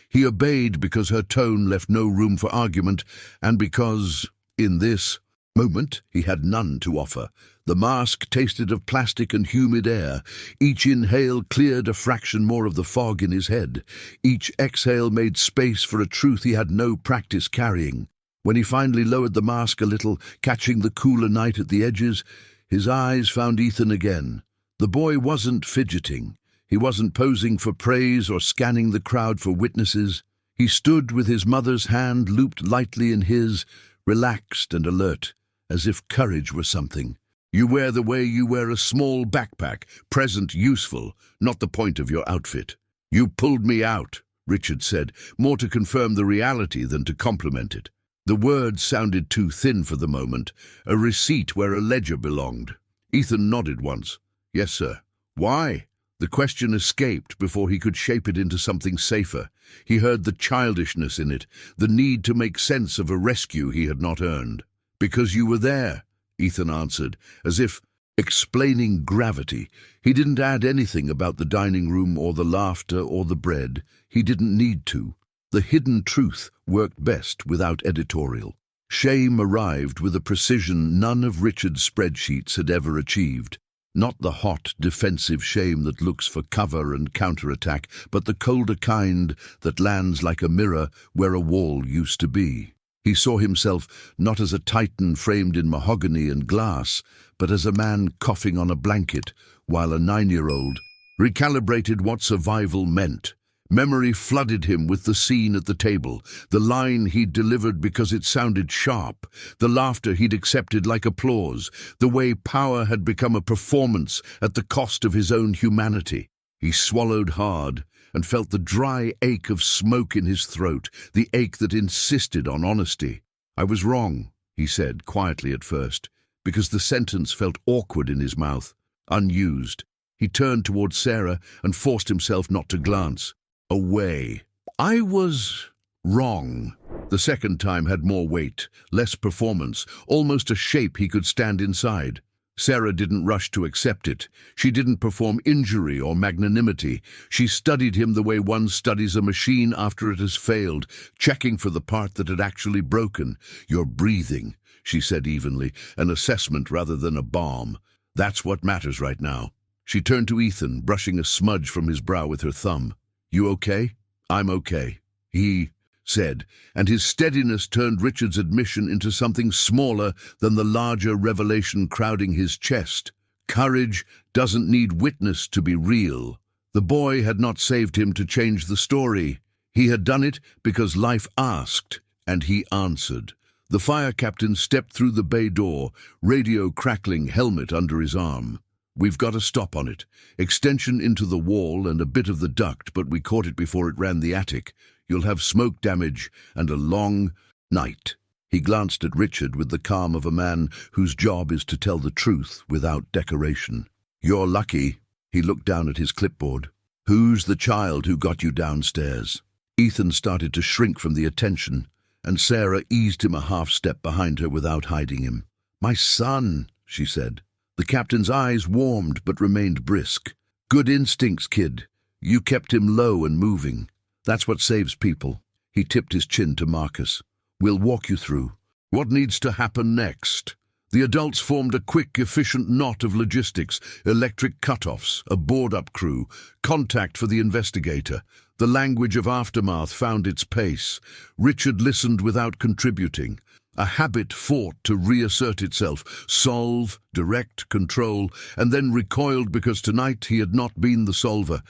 He obeyed because her tone left no room for argument, and because, in this moment, he had none to offer. The mask tasted of plastic and humid air. Each inhale cleared a fraction more of the fog in his head. Each exhale made space for a truth he had no practice carrying. When he finally lowered the mask a little, catching the cooler night at the edges, his eyes found Ethan again. The boy wasn't fidgeting. He wasn't posing for praise or scanning the crowd for witnesses. He stood with his mother's hand looped lightly in his, relaxed and alert, as if courage were something. "You wear the way you wear a small backpack, present useful, not the point of your outfit." "You pulled me out," Richard said, more to confirm the reality than to compliment it. The words sounded too thin for the moment, a receipt where a ledger belonged. Ethan nodded once. "Yes, sir." "Why?" The question escaped before he could shape it into something safer. He heard the childishness in it, the need to make sense of a rescue he had not earned. "Because you were there," Ethan answered, as if explaining gravity. He didn't add anything about the dining room or the laughter or the bread. He didn't need to. The hidden truth worked best without editorial. Shame arrived with a precision none of Richard's spreadsheets had ever achieved. Not the hot, defensive shame that looks for cover and counterattack, but the colder kind that lands like a mirror where a wall used to be. He saw himself not as a titan framed in mahogany and glass, but as a man coughing on a blanket, while a 9-year-old recalibrated what survival meant. Memory flooded him with the scene at the table, the line he'd delivered because it sounded sharp, the laughter he'd accepted like applause, the way power had become a performance at the cost of his own humanity. He swallowed hard and felt the dry ache of smoke in his throat, the ache that insisted on honesty. "I was wrong," he said, quietly at first, because the sentence felt awkward in his mouth, unused. He turned toward Sarah and forced himself not to glance. Away. "I was Wrong. The second time had more weight, less performance, almost a shape he could stand inside. Sarah didn't rush to accept it. She didn't perform injury or magnanimity. She studied him the way one studies a machine after it has failed, checking for the part that had actually broken. "You're breathing," she said evenly, an assessment rather than a bomb. "That's what matters right now." She turned to Ethan, brushing a smudge from his brow with her thumb. "You okay?" "I'm okay," he said, and his steadiness turned Richard's admission into something smaller than the larger revelation crowding his chest. Courage doesn't need witness to be real. The boy had not saved him to change the story. He had done it because life asked, and he answered. The fire captain stepped through the bay door, radio crackling, helmet under his arm. "We've got a stop on it. Extension into the wall and a bit of the duct, but we caught it before it ran the attic. You'll have smoke damage and a long night." He glanced at Richard with the calm of a man whose job is to tell the truth without decoration. "You're lucky." He looked down at his clipboard. "Who's the child who got you downstairs?" Ethan started to shrink from the attention, and Sarah eased him a half-step behind her without hiding him. "My son," she said. The captain's eyes warmed but remained brisk. "Good instincts, kid. You kept him low and moving. That's what saves people." He tipped his chin to Marcus. "We'll walk you through what needs to happen next." The adults formed a quick, efficient knot of logistics, electric cut-offs, a board-up crew, contact for the investigator. The language of aftermath found its pace. Richard listened without contributing. A habit fought to reassert itself, solve, direct, control, and then recoiled because tonight he had not been the solver.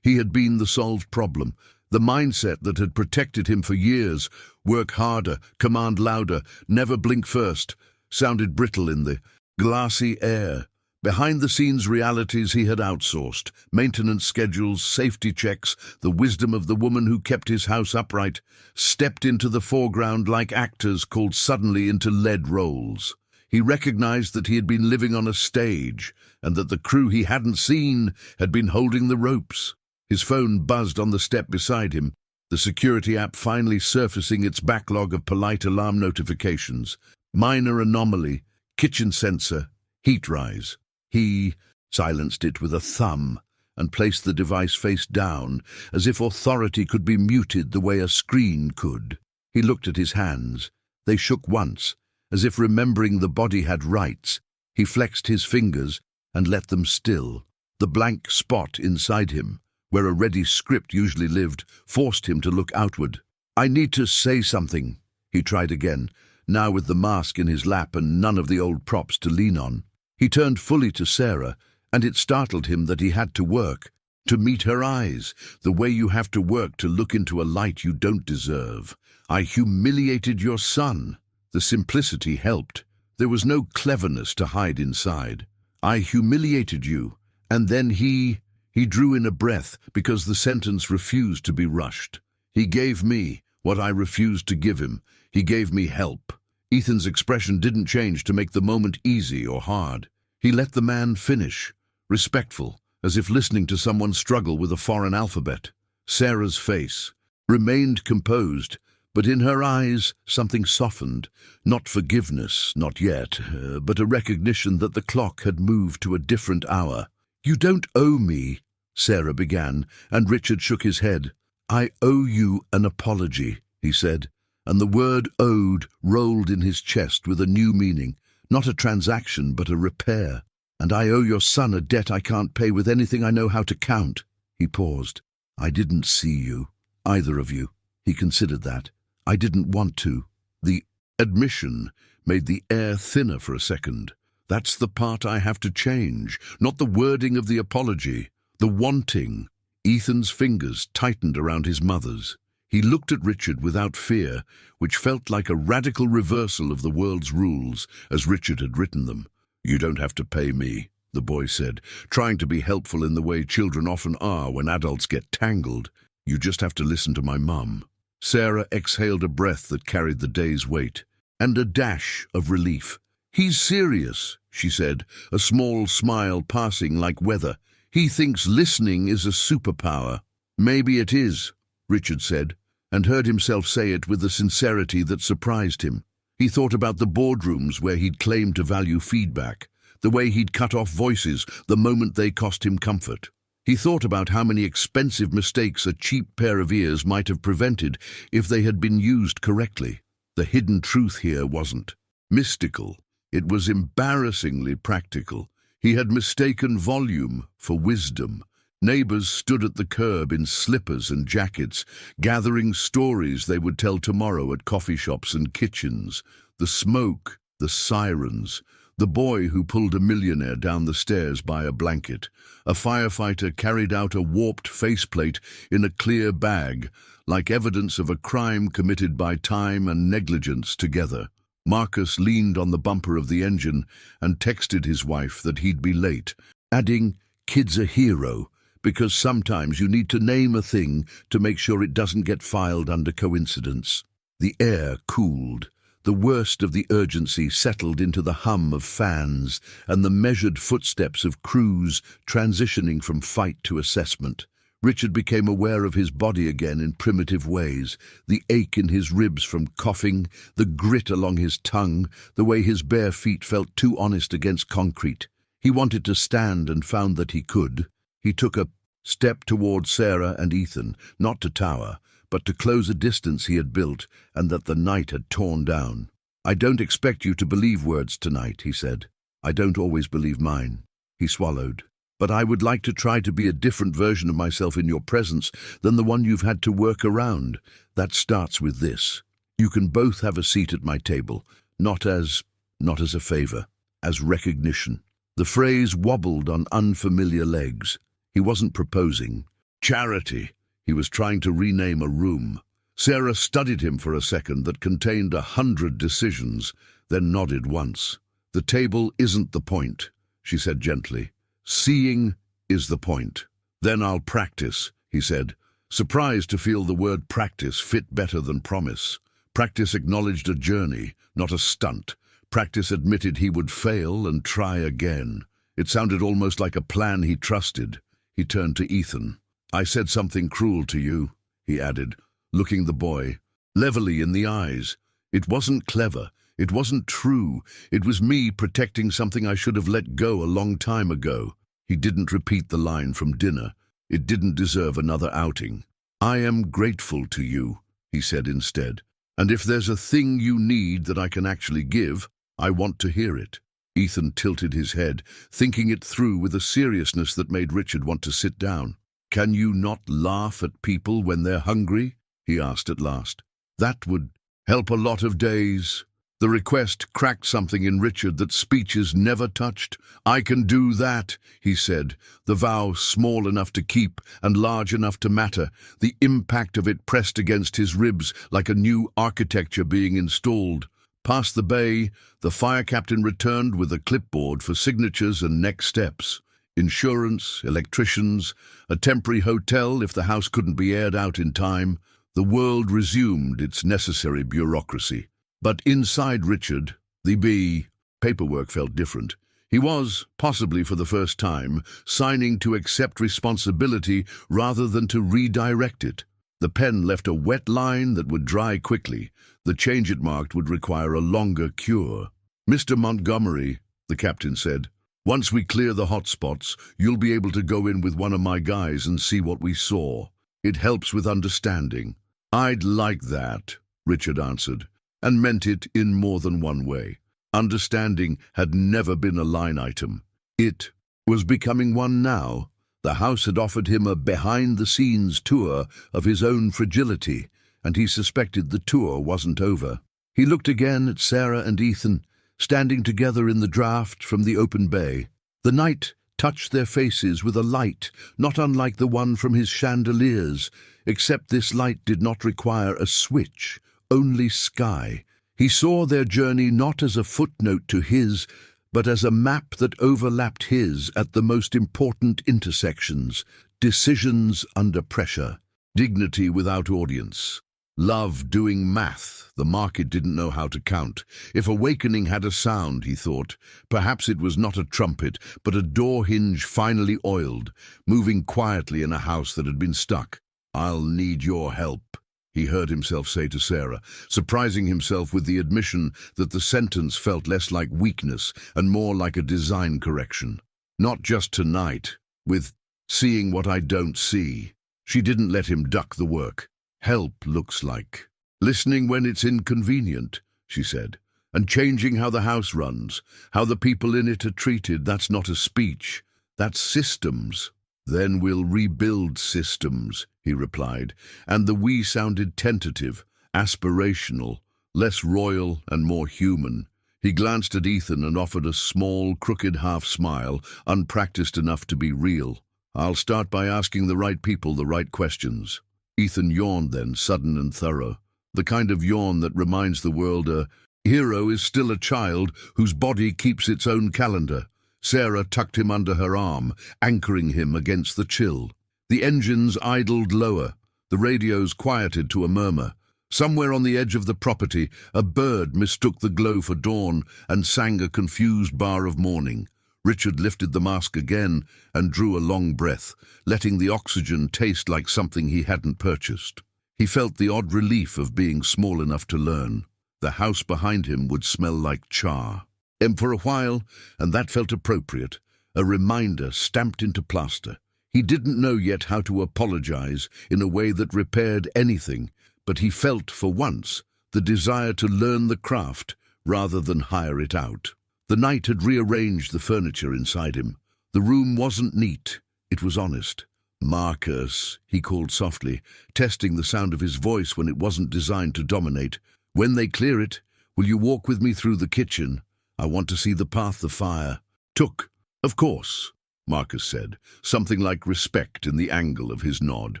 He had been the solved problem. The mindset that had protected him for years, work harder, command louder, never blink first, sounded brittle in the glassy air. Behind-the-scenes realities he had outsourced, maintenance schedules, safety checks, the wisdom of the woman who kept his house upright, stepped into the foreground like actors called suddenly into lead roles. He recognized that he had been living on a stage, and that the crew he hadn't seen had been holding the ropes. His phone buzzed on the step beside him, the security app finally surfacing its backlog of polite alarm notifications. Minor anomaly, kitchen sensor, heat rise. He silenced it with a thumb and placed the device face down, as if authority could be muted the way a screen could. He looked at his hands. They shook once, as if remembering the body had rights. He flexed his fingers and let them still. The blank spot inside him, where a ready script usually lived, forced him to look outward. "I need to say something," he tried again, now with the mask in his lap and none of the old props to lean on. He turned fully to Sarah, and it startled him that he had to work, to meet her eyes, the way you have to work to look into a light you don't deserve. "I humiliated your son." The simplicity helped. There was no cleverness to hide inside. "I humiliated you." And then he drew in a breath because the sentence refused to be rushed. "He gave me what I refused to give him. He gave me help." Ethan's expression didn't change to make the moment easy or hard. He let the man finish, respectful, as if listening to someone struggle with a foreign alphabet. Sarah's face remained composed, but in her eyes something softened. Not forgiveness, not yet, but a recognition that the clock had moved to a different hour. "You don't owe me," Sarah began, and Richard shook his head. "I owe you an apology," he said, and the word owed rolled in his chest with a new meaning, not a transaction but a repair. "And I owe your son a debt I can't pay with anything I know how to count." He paused. "I didn't see you, either of you." He considered that. "I didn't want to." The admission made the air thinner for a second. "That's the part I have to change, not the wording of the apology. The wanting." Ethan's fingers tightened around his mother's. He looked at Richard without fear, which felt like a radical reversal of the world's rules as Richard had written them. "You don't have to pay me," the boy said, trying to be helpful in the way children often are when adults get tangled. "You just have to listen to my mum." Sarah exhaled a breath that carried the day's weight, and a dash of relief. "He's serious," she said, a small smile passing like weather. "He thinks listening is a superpower." "Maybe it is," Richard said, and heard himself say it with a sincerity that surprised him. He thought about the boardrooms where he'd claimed to value feedback, the way he'd cut off voices the moment they cost him comfort. He thought about how many expensive mistakes a cheap pair of ears might have prevented if they had been used correctly. The hidden truth here wasn't mystical. It was embarrassingly practical. He had mistaken volume for wisdom. Neighbors stood at the curb in slippers and jackets, gathering stories they would tell tomorrow at coffee shops and kitchens. The smoke, the sirens, the boy who pulled a millionaire down the stairs by a blanket. A firefighter carried out a warped faceplate in a clear bag, like evidence of a crime committed by time and negligence together. Marcus leaned on the bumper of the engine and texted his wife that he'd be late, adding, "Kid's a hero," because sometimes you need to name a thing to make sure it doesn't get filed under coincidence. The air cooled. The worst of the urgency settled into the hum of fans and the measured footsteps of crews transitioning from fight to assessment. Richard became aware of his body again in primitive ways, the ache in his ribs from coughing, the grit along his tongue, the way his bare feet felt too honest against concrete. He wanted to stand and found that he could. He took a step toward Sarah and Ethan, not to tower, but to close a distance he had built and that the night had torn down. "I don't expect you to believe words tonight," he said. "I don't always believe mine." He swallowed. "But I would like to try to be a different version of myself in your presence than the one you've had to work around. That starts with this. You can both have a seat at my table, not as a favor, as recognition." The phrase wobbled on unfamiliar legs. He wasn't proposing. Charity. He was trying to rename a room. Sarah studied him for a second that contained 100 decisions, then nodded once. "The table isn't the point," she said gently. "Seeing is the point." "Then I'll practice," he said, surprised to feel the word practice fit better than promise. Practice acknowledged a journey, not a stunt. Practice admitted he would fail and try again. It sounded almost like a plan he trusted. He turned to Ethan. "I said something cruel to you," he added, looking the boy levelly in the eyes. "It wasn't clever. It wasn't true. It was me protecting something I should have let go a long time ago." He didn't repeat the line from dinner. It didn't deserve another outing. "I am grateful to you," he said instead. "And if there's a thing you need that I can actually give, I want to hear it." Ethan tilted his head, thinking it through with a seriousness that made Richard want to sit down. "Can you not laugh at people when they're hungry?" he asked at last. "That would help a lot of days." The request cracked something in Richard that speeches never touched. "I can do that," he said, the vow small enough to keep and large enough to matter, the impact of it pressed against his ribs like a new architecture being installed. Past the bay, the fire captain returned with a clipboard for signatures and next steps. Insurance, electricians, a temporary hotel if the house couldn't be aired out in time. The world resumed its necessary bureaucracy. But inside Richard, the paperwork felt different. He was, possibly for the first time, signing to accept responsibility rather than to redirect it. The pen left a wet line that would dry quickly. The change it marked would require a longer cure. "Mr. Montgomery," the captain said, "once we clear the hot spots, you'll be able to go in with one of my guys and see what we saw. It helps with understanding." "I'd like that," Richard answered, and meant it in more than one way. Understanding had never been a line item. It was becoming one now. The house had offered him a behind-the-scenes tour of his own fragility, and he suspected the tour wasn't over. He looked again at Sarah and Ethan, standing together in the draft from the open bay. The night touched their faces with a light not unlike the one from his chandeliers, except this light did not require a switch, only sky. He saw their journey not as a footnote to his, but as a map that overlapped his at the most important intersections, decisions under pressure, dignity without audience, love doing math the market didn't know how to count. If awakening had a sound, he thought, perhaps it was not a trumpet, but a door hinge finally oiled, moving quietly in a house that had been stuck. "I'll need your help," he heard himself say to Sarah, surprising himself with the admission that the sentence felt less like weakness and more like a design correction. Not just tonight, with seeing what I don't see. She didn't let him duck the work. Help looks like listening when it's inconvenient, she said, and changing how the house runs, how the people in it are treated. That's not a speech, that's systems. Then we'll rebuild systems, he replied, and the we sounded tentative, aspirational, less royal and more human. He glanced at Ethan and offered a small, crooked half-smile, unpracticed enough to be real. I'll start by asking the right people the right questions. Ethan yawned then, sudden and thorough, the kind of yawn that reminds the world a hero is still a child whose body keeps its own calendar. Sarah tucked him under her arm, anchoring him against the chill. The engines idled lower, the radios quieted to a murmur. Somewhere on the edge of the property, a bird mistook the glow for dawn and sang a confused bar of morning. Richard lifted the mask again and drew a long breath, letting the oxygen taste like something he hadn't purchased. He felt the odd relief of being small enough to learn. The house behind him would smell like char. And for a while, and that felt appropriate, a reminder stamped into plaster. He didn't know yet how to apologize in a way that repaired anything, but he felt, for once, the desire to learn the craft rather than hire it out. The night had rearranged the furniture inside him. The room wasn't neat, it was honest. Marcus, he called softly, testing the sound of his voice when it wasn't designed to dominate. When they clear it, will you walk with me through the kitchen? I want to see the path the fire took. Of course, Marcus said, something like respect in the angle of his nod.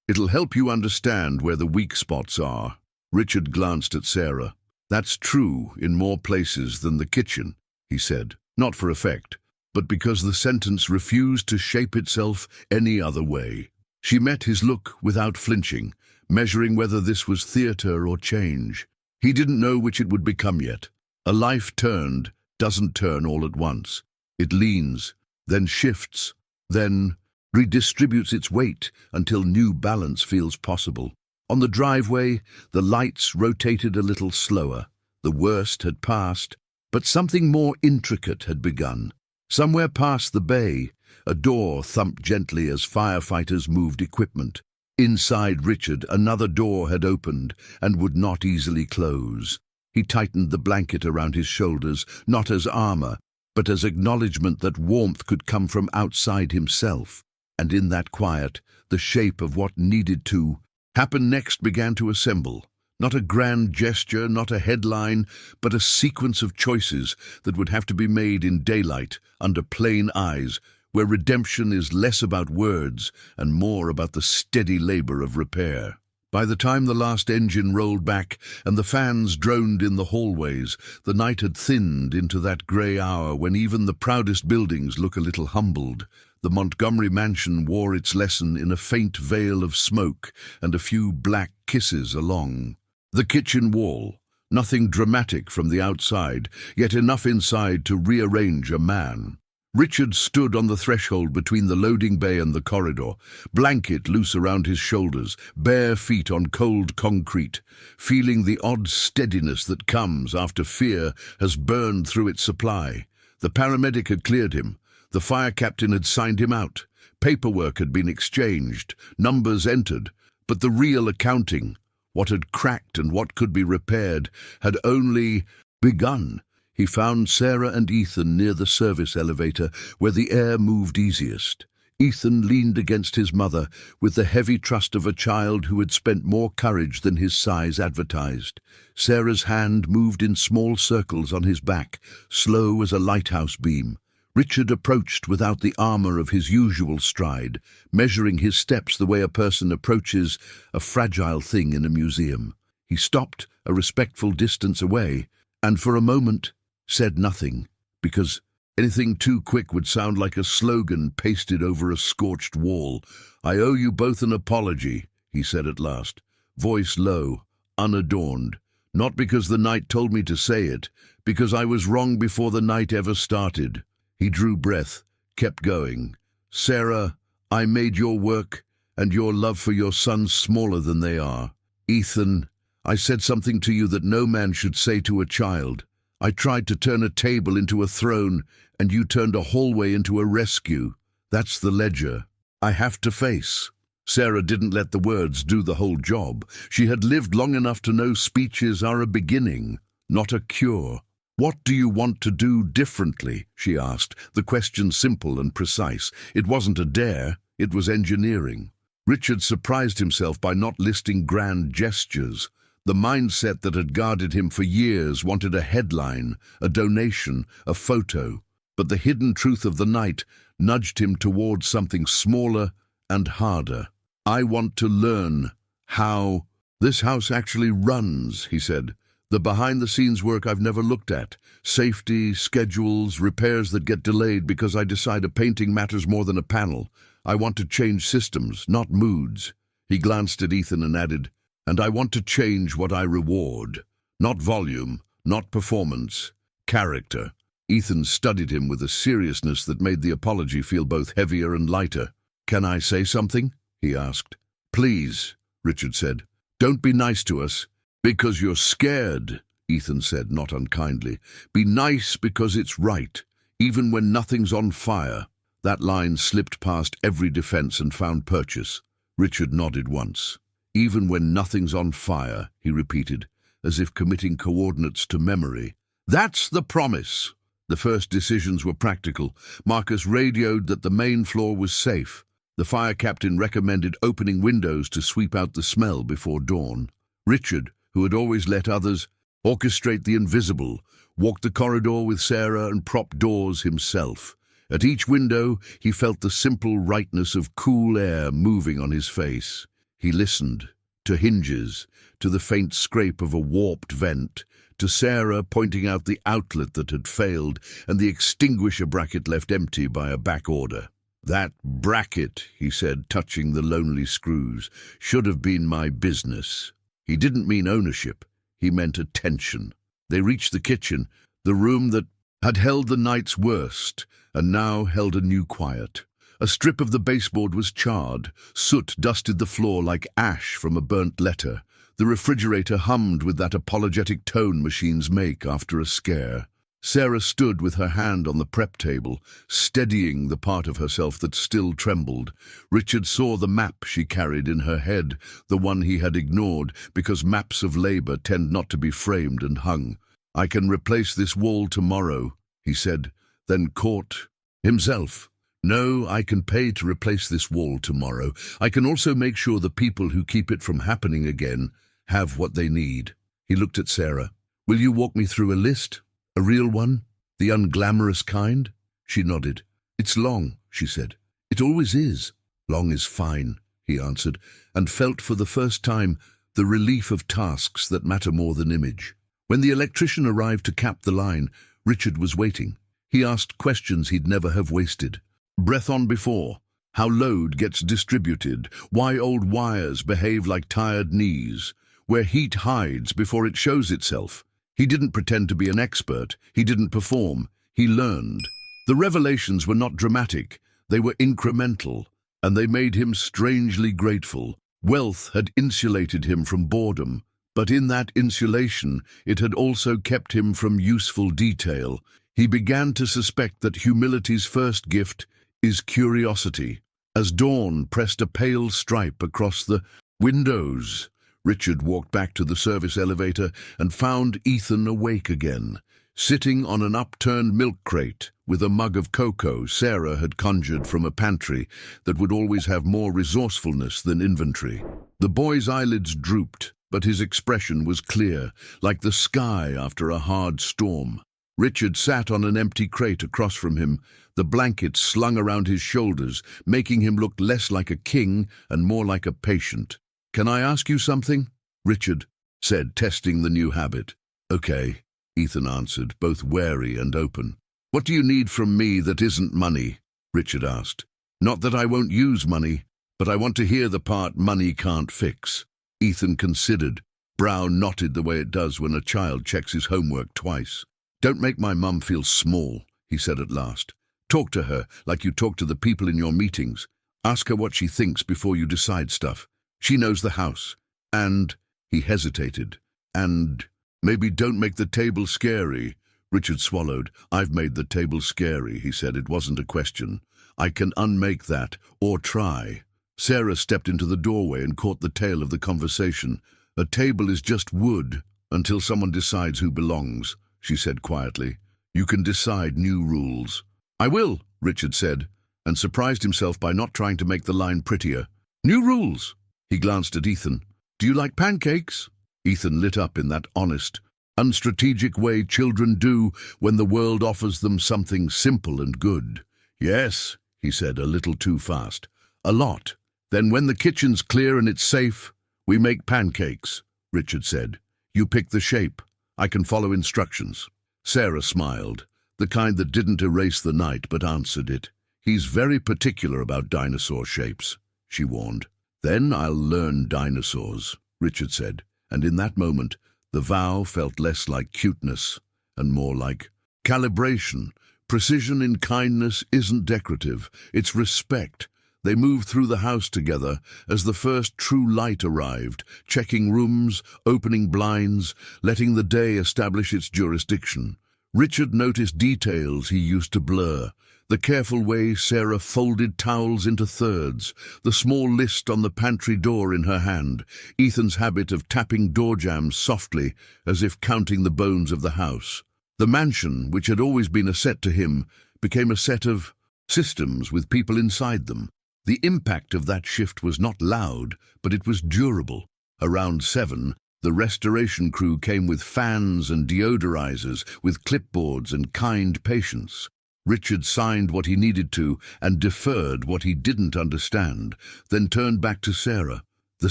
It'll help you understand where the weak spots are. Richard glanced at Sarah. That's true in more places than the kitchen, he said, not for effect, but because the sentence refused to shape itself any other way. She met his look without flinching, measuring whether this was theater or change. He didn't know which it would become yet. A life turned doesn't turn all at once. It leans, then shifts, then redistributes its weight until new balance feels possible. On the driveway, the lights rotated a little slower. The worst had passed, but something more intricate had begun. Somewhere past the bay, a door thumped gently as firefighters moved equipment. Inside Richard, another door had opened and would not easily close. He tightened the blanket around his shoulders, not as armor, but as acknowledgement that warmth could come from outside himself. And in that quiet, the shape of what needed to happen next began to assemble. Not a grand gesture, not a headline, but a sequence of choices that would have to be made in daylight, under plain eyes, where redemption is less about words and more about the steady labor of repair. By the time the last engine rolled back and the fans droned in the hallways, the night had thinned into that grey hour when even the proudest buildings look a little humbled. The Montgomery mansion wore its lesson in a faint veil of smoke and a few black kisses along the kitchen wall. Nothing dramatic from the outside, yet enough inside to rearrange a man. Richard stood on the threshold between the loading bay and the corridor, blanket loose around his shoulders, bare feet on cold concrete, feeling the odd steadiness that comes after fear has burned through its supply. The paramedic had cleared him. The fire captain had signed him out. Paperwork had been exchanged, numbers entered, but the real accounting, what had cracked and what could be repaired, had only begun. He found Sarah and Ethan near the service elevator, where the air moved easiest. Ethan leaned against his mother with the heavy trust of a child who had spent more courage than his size advertised. Sarah's hand moved in small circles on his back, slow as a lighthouse beam. Richard approached without the armor of his usual stride, measuring his steps the way a person approaches a fragile thing in a museum. He stopped a respectful distance away, and for a moment said nothing, because anything too quick would sound like a slogan pasted over a scorched wall. "I owe you both an apology," he said at last, voice low, unadorned. "Not because the night told me to say it, because I was wrong before the night ever started." He drew breath, kept going. "Sarah, I made your work and your love for your sons smaller than they are. Ethan, I said something to you that no man should say to a child. I tried to turn a table into a throne, and you turned a hallway into a rescue. That's the ledger I have to face. Sarah didn't let the words do the whole job. She had lived long enough to know speeches are a beginning, not a cure. What do you want to do differently? She asked, the question simple and precise. It wasn't a dare, it was engineering. Richard surprised himself by not listing grand gestures. The mindset that had guarded him for years wanted a headline, a donation, a photo. But the hidden truth of the night nudged him towards something smaller and harder. I want to learn how this house actually runs, he said. The behind-the-scenes work I've never looked at. Safety, schedules, repairs that get delayed because I decide a painting matters more than a panel. I want to change systems, not moods. He glanced at Ethan and added, and I want to change what I reward. Not volume, not performance, character. Ethan studied him with a seriousness that made the apology feel both heavier and lighter. Can I say something? He asked. Please, Richard said. Don't be nice to us. Because you're scared, Ethan said, not unkindly. Be nice because it's right, even when nothing's on fire. That line slipped past every defense and found purchase. Richard nodded once. Even when nothing's on fire, he repeated, as if committing coordinates to memory. That's the promise. The first decisions were practical. Marcus radioed that the main floor was safe. The fire captain recommended opening windows to sweep out the smell before dawn. Richard, who had always let others orchestrate the invisible, walked the corridor with Sarah and propped doors himself. At each window, he felt the simple rightness of cool air moving on his face. He listened, to hinges, to the faint scrape of a warped vent, to Sarah pointing out the outlet that had failed and the extinguisher bracket left empty by a back order. That bracket, he said, touching the lonely screws, should have been my business. He didn't mean ownership, he meant attention. They reached the kitchen, the room that had held the night's worst, and now held a new quiet. A strip of the baseboard was charred. Soot dusted the floor like ash from a burnt letter. The refrigerator hummed with that apologetic tone machines make after a scare. Sarah stood with her hand on the prep table, steadying the part of herself that still trembled. Richard saw the map she carried in her head, the one he had ignored, because maps of labor tend not to be framed and hung. I can replace this wall tomorrow, he said, then caught himself. No, I can pay to replace this wall tomorrow. I can also make sure the people who keep it from happening again have what they need. He looked at Sarah. Will you walk me through a list? A real one? The unglamorous kind? She nodded. It's long, she said. It always is. Long is fine, he answered, and felt for the first time the relief of tasks that matter more than image. When the electrician arrived to cap the line, Richard was waiting. He asked questions he'd never have wasted. Breath on before, how load gets distributed, why old wires behave like tired knees, where heat hides before it shows itself. He didn't pretend to be an expert, he didn't perform, he learned. The revelations were not dramatic, they were incremental, and they made him strangely grateful. Wealth had insulated him from boredom, but in that insulation it had also kept him from useful detail. He began to suspect that humility's first gift is curiosity. As dawn pressed a pale stripe across the windows, Richard walked back to the service elevator and found Ethan awake again, sitting on an upturned milk crate with a mug of cocoa Sarah had conjured from a pantry that would always have more resourcefulness than inventory. The boy's eyelids drooped, but his expression was clear, like the sky after a hard storm. Richard sat on an empty crate across from him, the blankets slung around his shoulders, making him look less like a king and more like a patient. Can I ask you something? Richard said, testing the new habit. Okay, Ethan answered, both wary and open. What do you need from me that isn't money? Richard asked. Not that I won't use money, but I want to hear the part money can't fix. Ethan considered, brow knotted the way it does when a child checks his homework twice. Don't make my mum feel small, he said at last. Talk to her like you talk to the people in your meetings. Ask her what she thinks before you decide stuff. She knows the house. And He hesitated. "And maybe don't make the table scary." Richard swallowed. "I've made the table scary," he said. "It wasn't a question. I can unmake that, or try." Sarah stepped into the doorway and caught the tail of the conversation. "A table is just wood until someone decides who belongs," she said quietly. "You can decide new rules." "I will," Richard said, and surprised himself by not trying to make the line prettier. "New rules." He glanced at Ethan. "Do you like pancakes?" Ethan lit up in that honest, unstrategic way children do when the world offers them something simple and good. "Yes," he said, a little too fast. "A lot." "Then when the kitchen's clear and it's safe, we make pancakes," Richard said. "You pick the shape. I can follow instructions." Sarah smiled, the kind that didn't erase the night but answered it. "He's very particular about dinosaur shapes," she warned. "Then I'll learn dinosaurs," Richard said, and in that moment the vow felt less like cuteness and more like calibration. Precision in kindness isn't decorative, it's respect. They moved through the house together as the first true light arrived, checking rooms, opening blinds, letting the day establish its jurisdiction. Richard noticed details he used to blur. The careful way Sarah folded towels into thirds, the small list on the pantry door in her hand, Ethan's habit of tapping door jambs softly as if counting the bones of the house. The mansion, which had always been a set to him, became a set of systems with people inside them. The impact of that shift was not loud, but it was durable. Around 7, the restoration crew came with fans and deodorizers, with clipboards and kind patience. Richard signed what he needed to and deferred what he didn't understand, then turned back to Sarah. "The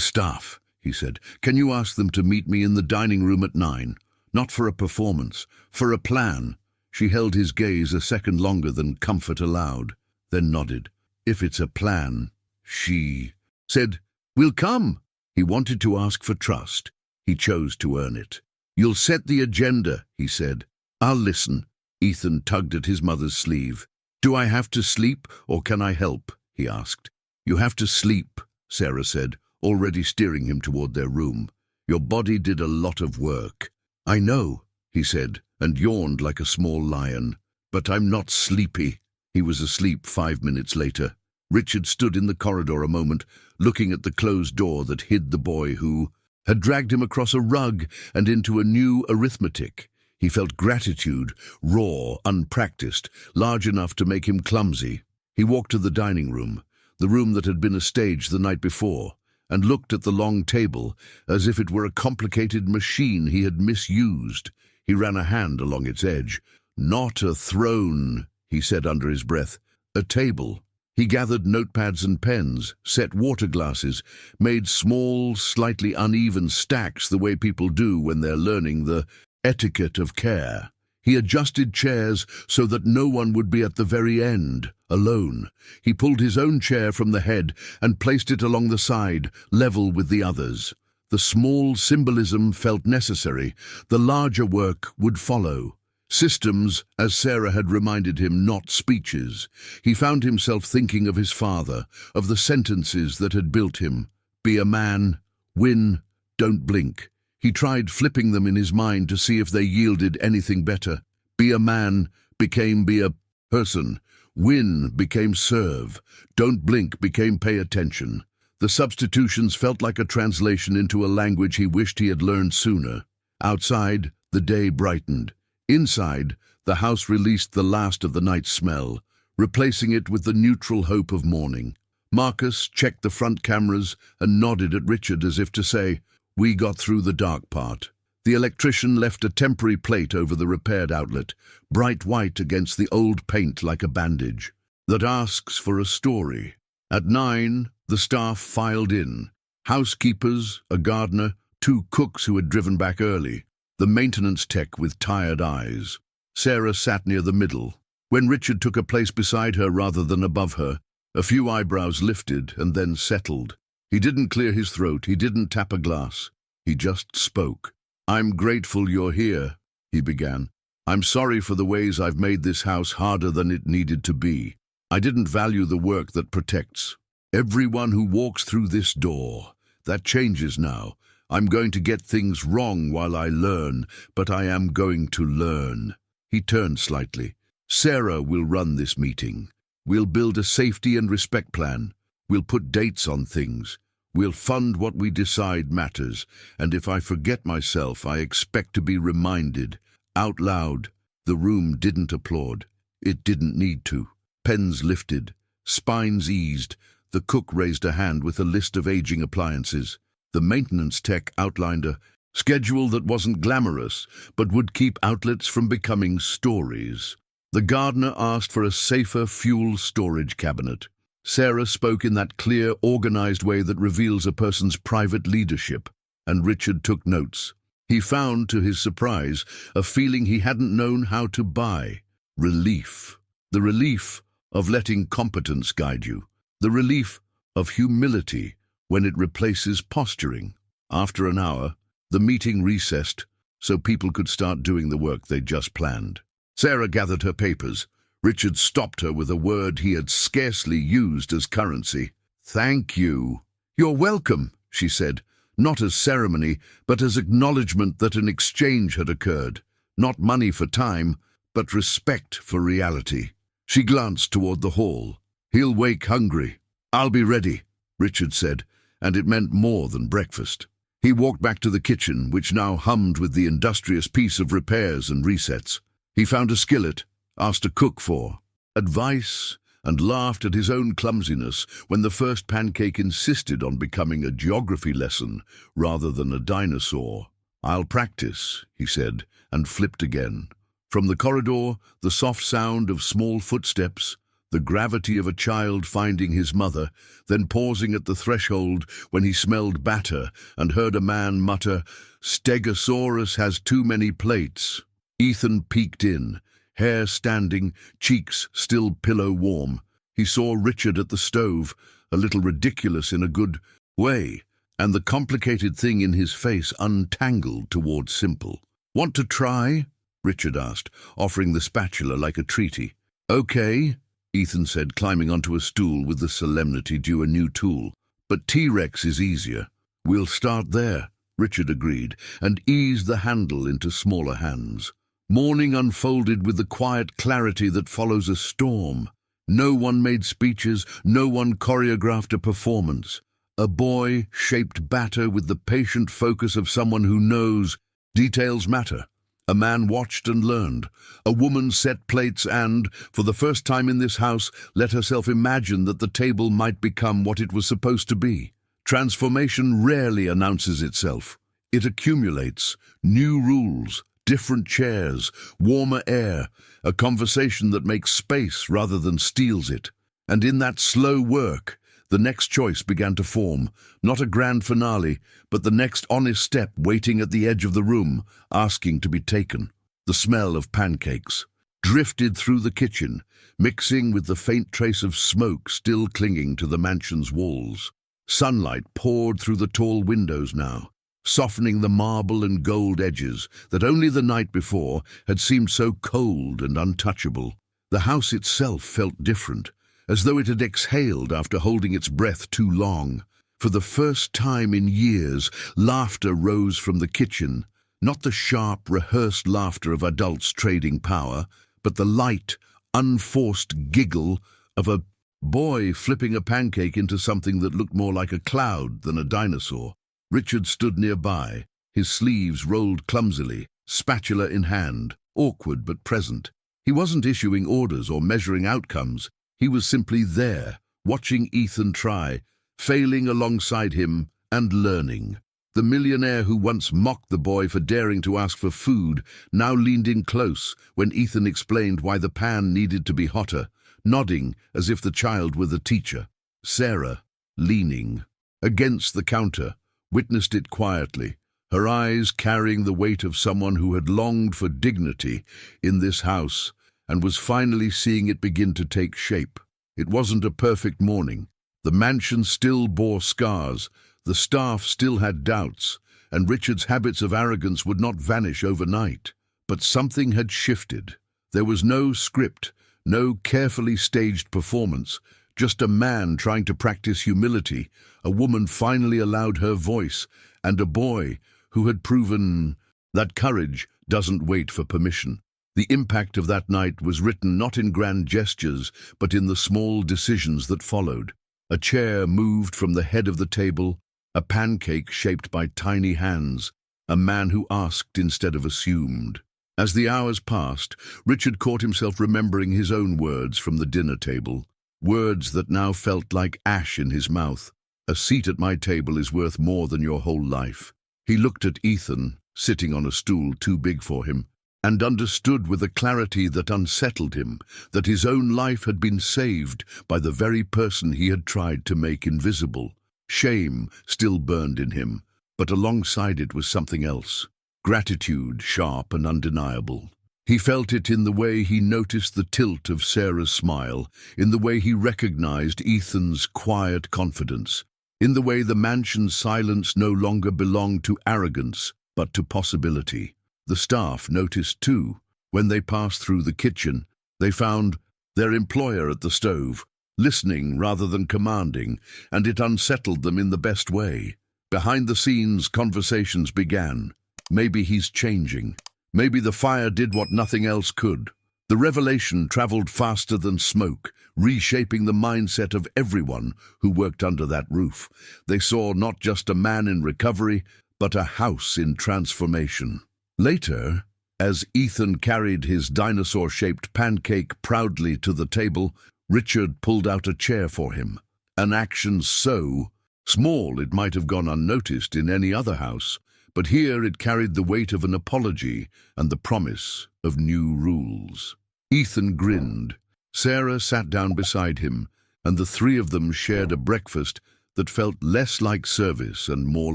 staff," he said. "Can you ask them to meet me in the dining room at 9? Not for a performance, for a plan." She held his gaze a second longer than comfort allowed, then nodded. "If it's a plan," she said, "we'll come." He wanted to ask for trust. He chose to earn it. "You'll set the agenda," he said. "I'll listen." Ethan tugged at his mother's sleeve. "Do I have to sleep, or can I help?" he asked. "You have to sleep," Sarah said, already steering him toward their room. "Your body did a lot of work." "I know," he said, and yawned like a small lion. "But I'm not sleepy." He was asleep 5 minutes later. Richard stood in the corridor a moment, looking at the closed door that hid the boy who had dragged him across a rug and into a new arithmetic. He felt gratitude, raw, unpracticed, large enough to make him clumsy. He walked to the dining room, the room that had been a stage the night before, and looked at the long table as if it were a complicated machine he had misused. He ran a hand along its edge. "Not a throne," he said under his breath. "A table." He gathered notepads and pens, set water glasses, made small, slightly uneven stacks the way people do when they're learning the etiquette of care. He adjusted chairs so that no one would be at the very end, alone. He pulled his own chair from the head and placed it along the side, level with the others. The small symbolism felt necessary. The larger work would follow. Systems, as Sarah had reminded him, not speeches. He found himself thinking of his father, of the sentences that had built him. Be a man, win, don't blink. He tried flipping them in his mind to see if they yielded anything better. Be a man became be a person. Win became serve. Don't blink became pay attention. The substitutions felt like a translation into a language he wished he had learned sooner. Outside, the day brightened. Inside, the house released the last of the night's smell, replacing it with the neutral hope of morning. Marcus checked the front cameras and nodded at Richard as if to say, "We got through the dark part." The electrician left a temporary plate over the repaired outlet, bright white against the old paint like a bandage, that asks for a story. At 9, the staff filed in. Housekeepers, a gardener, 2 cooks who had driven back early, the maintenance tech with tired eyes. Sarah sat near the middle. When Richard took a place beside her rather than above her, a few eyebrows lifted and then settled. He didn't clear his throat, he didn't tap a glass. He just spoke. "I'm grateful you're here," he began. "I'm sorry for the ways I've made this house harder than it needed to be. I didn't value the work that protects. Everyone who walks through this door. That changes now. I'm going to get things wrong while I learn, but I am going to learn. He turned slightly. Sarah will run this meeting. We'll build a safety and respect plan. We'll put dates on things. We'll fund what we decide matters. And if I forget myself, I expect to be reminded. Out loud. The room didn't applaud. It didn't need to. Pens lifted. Spines eased. The cook raised a hand with a list of aging appliances. The maintenance tech outlined a schedule that wasn't glamorous, but would keep outlets from becoming stories. The gardener asked for a safer fuel storage cabinet. Sarah spoke in that clear, organized way that reveals a person's private leadership, and Richard took notes. He found, to his surprise, a feeling he hadn't known how to buy. Relief. The relief of letting competence guide you. The relief of humility when it replaces posturing. After an hour, the meeting recessed so people could start doing the work they'd just planned. Sarah gathered her papers. Richard stopped her with a word he had scarcely used as currency. "Thank you." "You're welcome," she said, not as ceremony, but as acknowledgement that an exchange had occurred. Not money for time, but respect for reality. She glanced toward the hall. "He'll wake hungry." "I'll be ready," Richard said, and it meant more than breakfast. He walked back to the kitchen, which now hummed with the industrious peace of repairs and resets. He found a skillet, asked a cook for advice, and laughed at his own clumsiness when the first pancake insisted on becoming a geography lesson rather than a dinosaur. "I'll practice," he said, and flipped again. From the corridor, the soft sound of small footsteps, the gravity of a child finding his mother, then pausing at the threshold when he smelled batter and heard a man mutter, "Stegosaurus has too many plates." Ethan peeked in, hair standing, cheeks still pillow warm. He saw Richard at the stove, a little ridiculous in a good way, and the complicated thing in his face untangled toward simple. "Want to try?" Richard asked, offering the spatula like a treaty. "Okay," Ethan said, climbing onto a stool with the solemnity due a new tool. "But T-Rex is easier." "We'll start there," Richard agreed, and eased the handle into smaller hands. Morning unfolded with the quiet clarity that follows a storm. No one made speeches, no one choreographed a performance. A boy shaped batter with the patient focus of someone who knows details matter. A man watched and learned. A woman set plates and, for the first time in this house, let herself imagine that the table might become what it was supposed to be. Transformation rarely announces itself. It accumulates. New rules, different chairs, warmer air, a conversation that makes space rather than steals it. And in that slow work, the next choice began to form, not a grand finale, but the next honest step waiting at the edge of the room, asking to be taken. The smell of pancakes drifted through the kitchen, mixing with the faint trace of smoke still clinging to the mansion's walls. Sunlight poured through the tall windows now, softening the marble and gold edges that only the night before had seemed so cold and untouchable. The house itself felt different, as though it had exhaled after holding its breath too long. For the first time in years, laughter rose from the kitchen, not the sharp, rehearsed laughter of adults trading power, but the light, unforced giggle of a boy flipping a pancake into something that looked more like a cloud than a dinosaur. Richard stood nearby, his sleeves rolled clumsily, spatula in hand, awkward but present. He wasn't issuing orders or measuring outcomes. He was simply there, watching Ethan try, failing alongside him and learning. The millionaire who once mocked the boy for daring to ask for food now leaned in close when Ethan explained why the pan needed to be hotter, nodding as if the child were the teacher. Sarah, leaning against the counter, witnessed it quietly, her eyes carrying the weight of someone who had longed for dignity in this house and was finally seeing it begin to take shape. It wasn't a perfect morning. The mansion still bore scars, the staff still had doubts, and Richard's habits of arrogance would not vanish overnight. But something had shifted. There was no script, no carefully staged performance, just a man trying to practice humility. A woman finally allowed her voice, and a boy who had proven that courage doesn't wait for permission. The impact of that night was written not in grand gestures, but in the small decisions that followed. A chair moved from the head of the table, a pancake shaped by tiny hands, a man who asked instead of assumed. As the hours passed, Richard caught himself remembering his own words from the dinner table, words that now felt like ash in his mouth. A seat at my table is worth more than your whole life. He looked at Ethan, sitting on a stool too big for him, and understood with a clarity that unsettled him that his own life had been saved by the very person he had tried to make invisible. Shame still burned in him, but alongside it was something else. Gratitude, sharp and undeniable. He felt it in the way he noticed the tilt of Sarah's smile, in the way he recognized Ethan's quiet confidence, in the way the mansion's silence no longer belonged to arrogance, but to possibility. The staff noticed too. When they passed through the kitchen, they found their employer at the stove, listening rather than commanding, and it unsettled them in the best way. Behind the scenes, conversations began. Maybe he's changing. Maybe the fire did what nothing else could. The revelation traveled faster than smoke, reshaping the mindset of everyone who worked under that roof. They saw not just a man in recovery, but a house in transformation. Later, as Ethan carried his dinosaur-shaped pancake proudly to the table, Richard pulled out a chair for him. An action so small it might have gone unnoticed in any other house, but here it carried the weight of an apology and the promise of new rules. Ethan grinned. Sarah sat down beside him, and the three of them shared a breakfast that felt less like service and more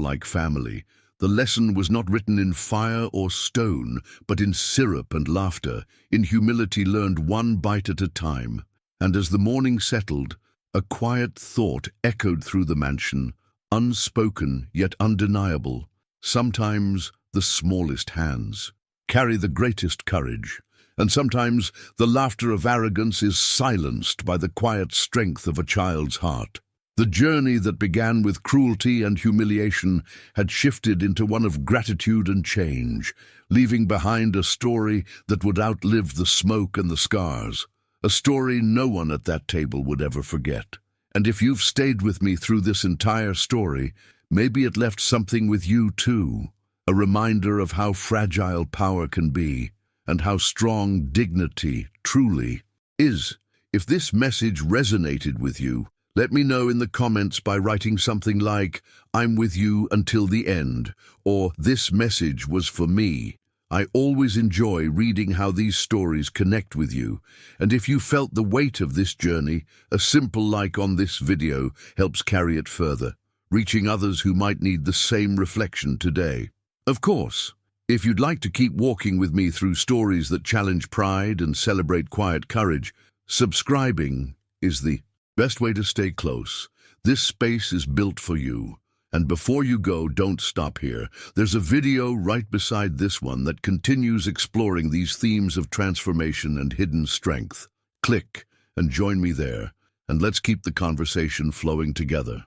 like family. The lesson was not written in fire or stone, but in syrup and laughter, in humility learned one bite at a time. And as the morning settled, a quiet thought echoed through the mansion, unspoken yet undeniable. Sometimes the smallest hands carry the greatest courage, and sometimes the laughter of arrogance is silenced by the quiet strength of a child's heart. The journey that began with cruelty and humiliation had shifted into one of gratitude and change, leaving behind a story that would outlive the smoke and the scars, a story no one at that table would ever forget. And if you've stayed with me through this entire story, maybe it left something with you too, a reminder of how fragile power can be, and how strong dignity truly is. If this message resonated with you, let me know in the comments by writing something like, "I'm with you until the end," or "This message was for me." I always enjoy reading how these stories connect with you, and if you felt the weight of this journey, a simple like on this video helps carry it further, reaching others who might need the same reflection today. Of course, if you'd like to keep walking with me through stories that challenge pride and celebrate quiet courage, subscribing is the best way to stay close. This space is built for you. And before you go, don't stop here. There's a video right beside this one that continues exploring these themes of transformation and hidden strength. Click and join me there, and let's keep the conversation flowing together.